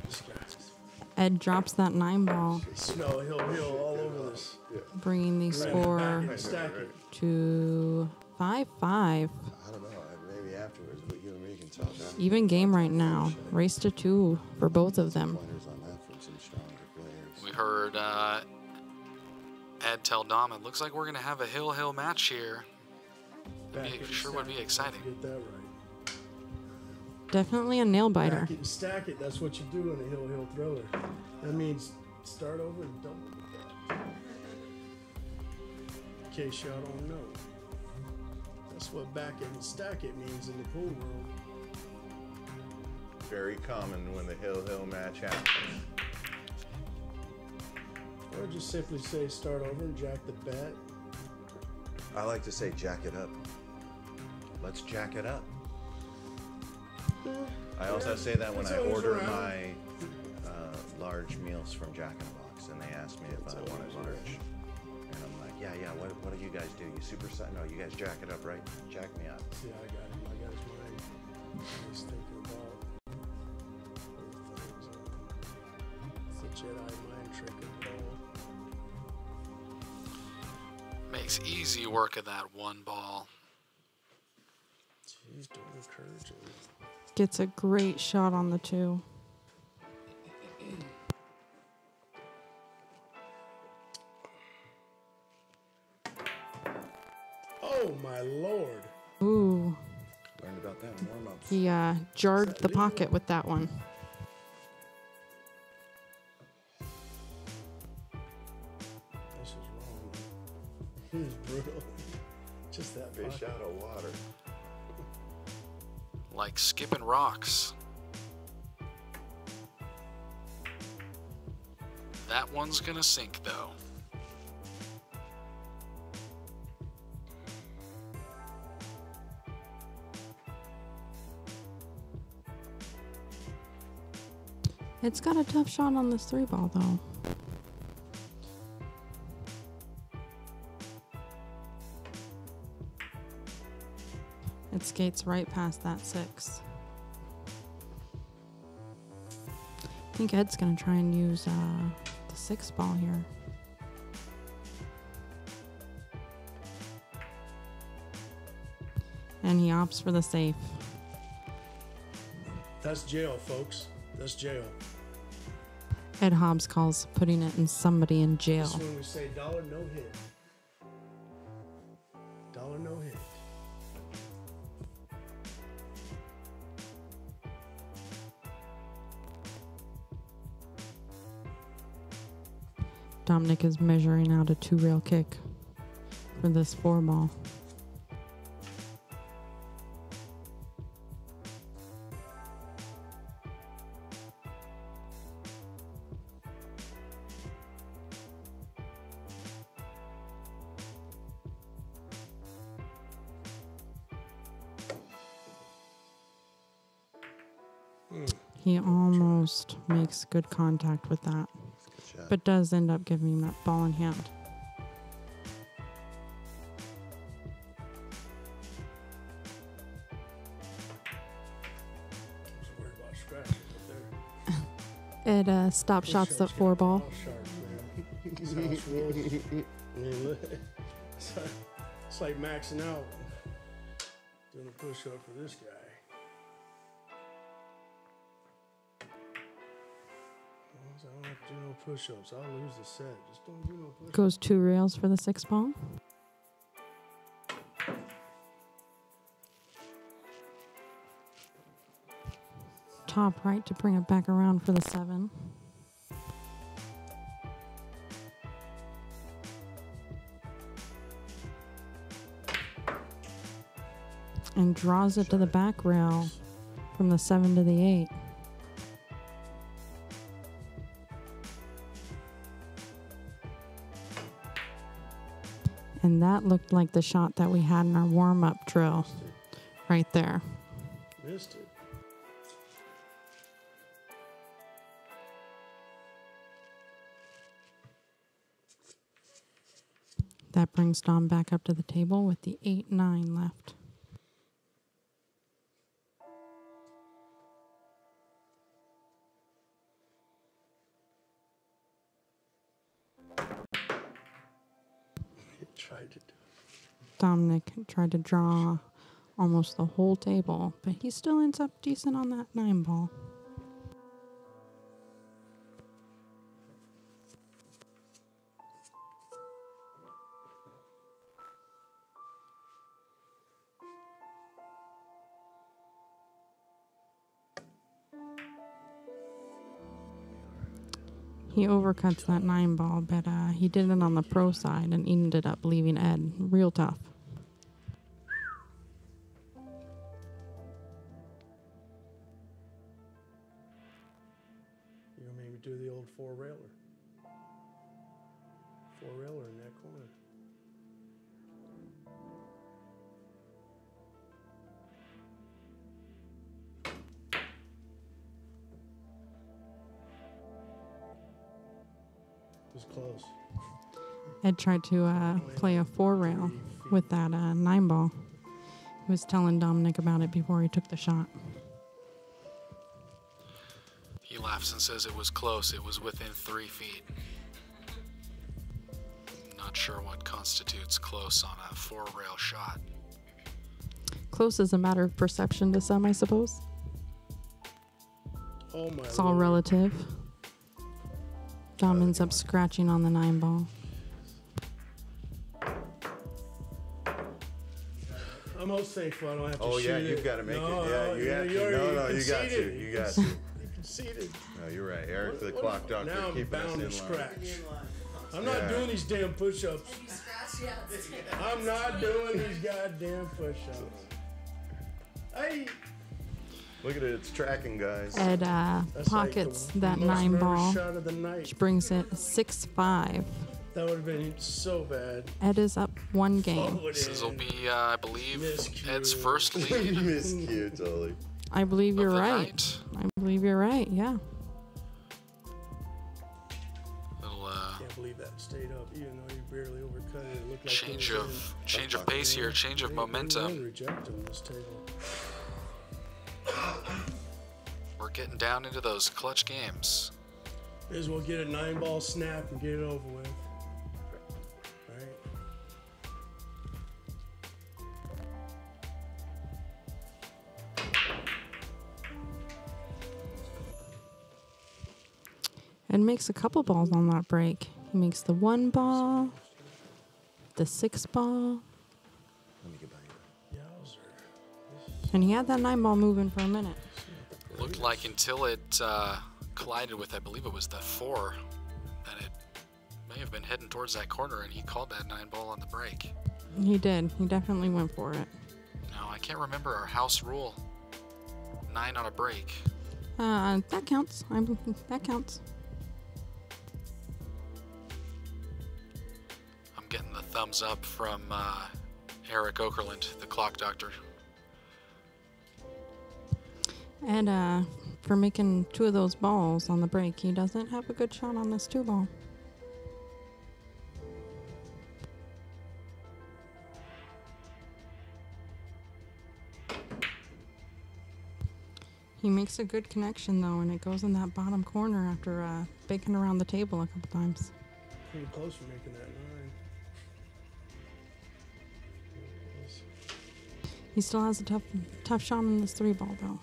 This guy's Ed drops that 9 ball, smell hill all over this. bringing the Back score it, stack it. to 5-5. I don't know. Maybe afterwards, but you and me can talk. Even game right now. Race to 2 for both of them. Pointers on that from some stronger players. We heard Ed tell Dom, it looks like we're going to have a hill match here. Back It it, sure stack would be it. exciting. Get that right. Definitely a nail biter. Back it and stack it. That's what you do in a hill thriller. That means start over and double it. In case y'all don't know. That's what back it and stack it means in the pool world. Very common when the hill match happens. Or just simply say start over and jack the bat. I like to say jack it up. Let's jack it up. I also say that when It's I always order around. my large meals from Jack in the Box, and they ask me if I want it large. And I'm like, yeah, what do you guys do? You super size? No, you guys jack it up, right? Jack me up. See, I got him. I got his mind. He's thinking about other things. It's a Jedi mind trick of it all. Makes easy work of that 1 ball. Jeez, don't encourage him. Gets a great shot on the 2. Oh my lord! Ooh, Learned about that in warm-ups. he jarred that the legal? pocket with that one. This is wrong. This is brutal. Just that Fish pocket. out of water. Like skipping rocks. That one's gonna sink though. It's got a tough shot on this 3 ball though. It skates right past that 6. I think Ed's gonna try and use the 6 ball here. And he opts for the safe. That's jail, folks. That's jail. Ed Hobbs calls putting it in somebody in jail. This is when we say dollar no hit. Dollar no hit. Dominic is measuring out a 2-rail kick for this 4 ball. He almost makes good contact with that, shot. but does end up giving him that ball in hand. Worried about scratching up there. It stop shots that 4 ball. All sharp, man. That's how it's rolled. I mean, look, it's like maxing out. Doing a push-up for this guy. I don't have to do no push-ups. I'll lose the set. Just don't do no push-ups. Goes 2 rails for the 6 ball. Top right to bring it back around for the 7. And draws it to the back rail from the 7 to the 8. And that looked like the shot that we had in our warm-up drill right there. Missed it. That brings Dom back up to the table with the 8-9 left. Tried to do. Dominic tried to draw almost the whole table, but he still ends up decent on that 9 ball. He overcuts that 9 ball, but he did it on the pro side and ended up leaving Ed real tough. You know, maybe do the old 4-railer. 4-railer in that corner. It was close. Ed tried to play a 4-rail with that 9 ball. He was telling Dominic about it before he took the shot. He laughs and says it was close. It was within 3 feet. Not sure what constitutes close on a 4-rail shot. Close is a matter of perception to some, I suppose. Oh my It's all Lord. relative. Dom ends up scratching on the 9 ball. I'm most thankful I don't have to Oh shoot yeah, it. you've got to make No, it. Yeah, you have to. already No, you got to. conceded. You got to. You conceded. No, you're right. Eric, the What- clock doctor, now I'm keeping us bound in to line. scratch. I'm not Yeah. doing these damn push-ups. I'm not doing these goddamn push-ups. Hey, Look at it. It's tracking, guys. Ed that's pockets like the that most 9 nervous ball, shot of the night. which brings it 6-5. That would have been so bad. Ed is up 1 game. Oh, it This will is. be, I believe, Miscue. Ed's first lead Miscue, totally. I believe you're of the right. night. I believe you're right, yeah. Little Can't believe that stayed up, even though you barely overcut it. It looked like change it was of pace here, change of in. momentum. Reject on this table. We're getting down into those clutch games. May as well get a 9-ball snap and get it over with. Right? Ed makes a couple balls on that break. He makes the 1 ball, the 6 ball, Let me get by you. Yowzer. and he had that 9 ball moving for a minute. Looked like until it collided with, I believe it was the 4, that it may have been heading towards that corner, and he called that 9 ball on the break. He did. He definitely went for it. Now, I can't remember our house rule. 9 on a break. That counts. That counts. I'm getting the thumbs up from Eric Okerlund, the clock doctor. And for making 2 of those balls on the break, he doesn't have a good shot on this 2 ball. He makes a good connection though, and it goes in that bottom corner after baking around the table a couple times. Pretty close to making that 9. He still has a tough shot on this 3 ball though.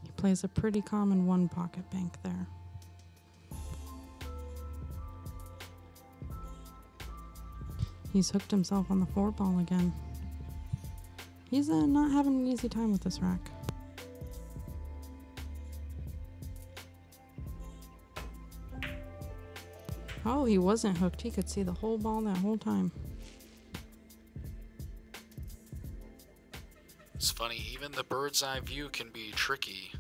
He plays a pretty common 1 pocket bank there. He's hooked himself on the 4 ball again. He's not having an easy time with this rack. Oh, he wasn't hooked. He could see the whole ball that whole time. It's funny, even the bird's eye view can be tricky.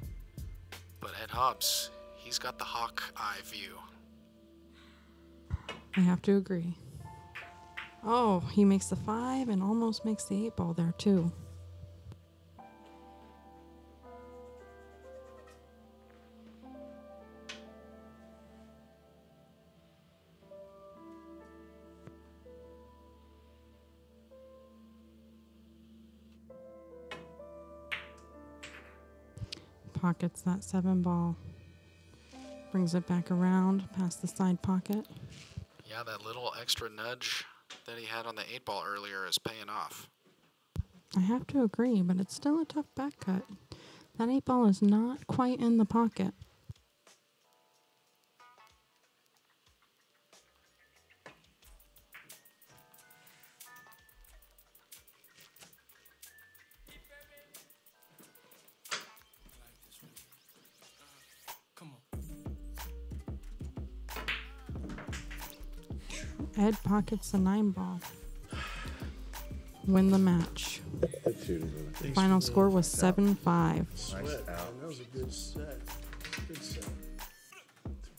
But Ed Hobbs, he's got the hawk eye view. I have to agree. Oh, he makes the 5 and almost makes the 8 ball there too. Pockets that 7 ball. Brings it back around past the side pocket. Yeah, that little extra nudge that he had on the 8 ball earlier is paying off. I have to agree, but it's still a tough back cut. That 8 ball is not quite in the pocket. Ed pockets the 9 ball. Win the match. Final score was 7-5. Sweat, man. That was a good set. Good set.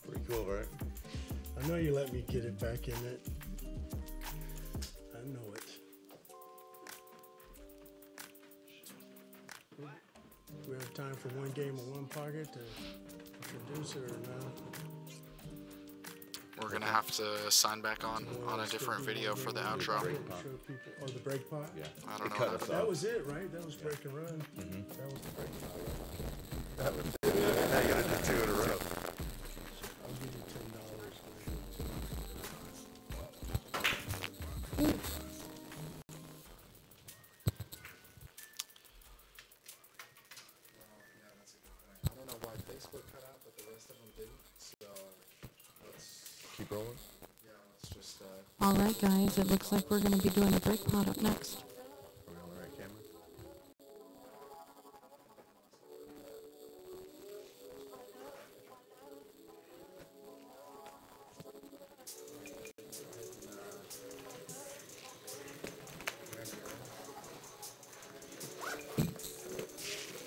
Pretty cool, right? I know you let me get it back in it. I know it. We have time for 1 game of 1 pocket to introduce it or no? We're gonna have to sign back on a different video for the outro. Show people, or the break pot? Yeah. I don't know. Cut us That off. was it, right? That was break and run. That was the break pot. That was it. Now you gotta do 2 in a row. I'll give you $10. I don't know why Facebook cut out, but the rest of them didn't. So let's Keep rolling. let's just. All right, guys. It looks like we're going to be doing the break pot up next. Are we on the right camera?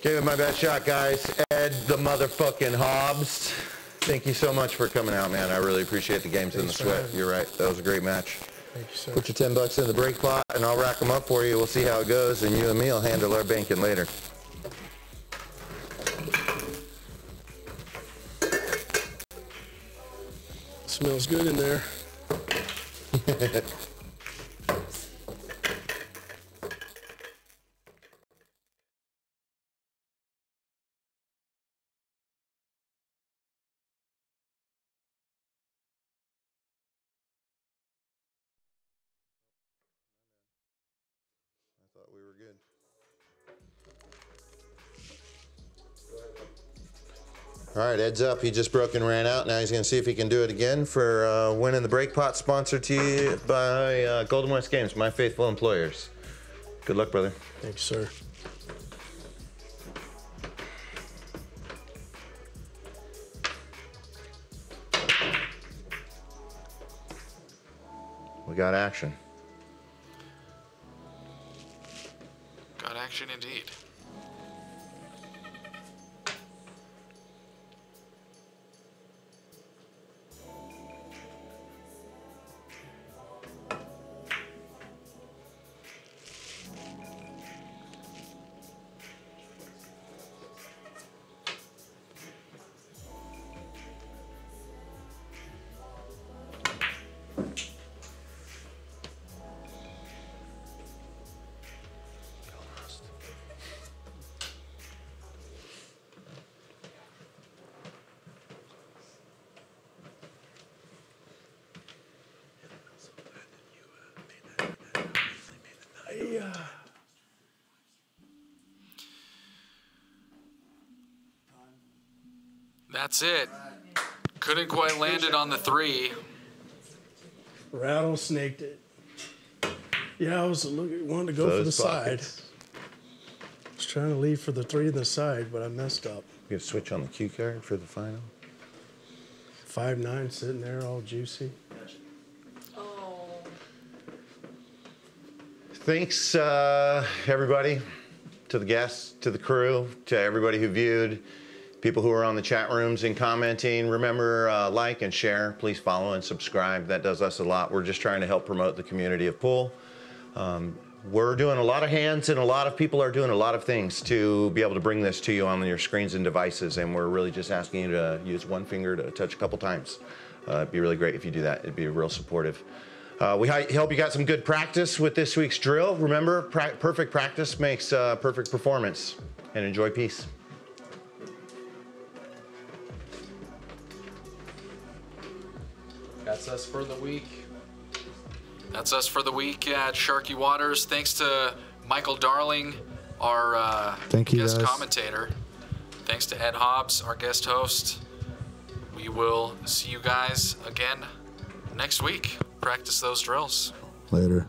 Gave it my best shot, guys. Ed the motherfucking Hobbs. Thank you so much for coming out, man. I really appreciate the games in the Thanks for sweat. having me. You're right. That was a great match. Thank you, sir. Put your $10 in the break pot, and I'll rack them up for you. We'll see how it goes, and you and me will handle our banking later. Smells good in there. I thought we were good. All right, Ed's up. He just broke and ran out. Now he's going to see if he can do it again for winning the break pot, sponsored to you by Golden West Games, my faithful employers. Good luck, brother. Thank you, sir. We got action. Got action indeed. Yeah. That's it. Couldn't quite land it on the 3. Rattlesnaked it. Yeah, I was wanting to go for the side. I was trying to leave for the 3 on the side, but I messed up. You have to switch on the cue card for the final. 5-9 sitting there all juicy. Thanks, everybody, to the guests, to the crew, to everybody who viewed, people who are on the chat rooms and commenting. Remember, like and share. Please follow and subscribe. That does us a lot. We're just trying to help promote the community of pool. We're doing a lot of hands, and a lot of people are doing a lot of things to be able to bring this to you on your screens and devices, and we're really just asking you to use one finger to touch a couple times. It'd be really great if you do that. It'd be real supportive. We hope you got some good practice with this week's drill. Remember, perfect practice makes perfect performance. And enjoy peace. That's us for the week. That's us for the week at Sharky Waters. Thanks to Michael Darling, our Thank you, guest guys. commentator. Thanks to Ed Hobbs, our guest host. We will see you guys again next week. Practice those drills. Later.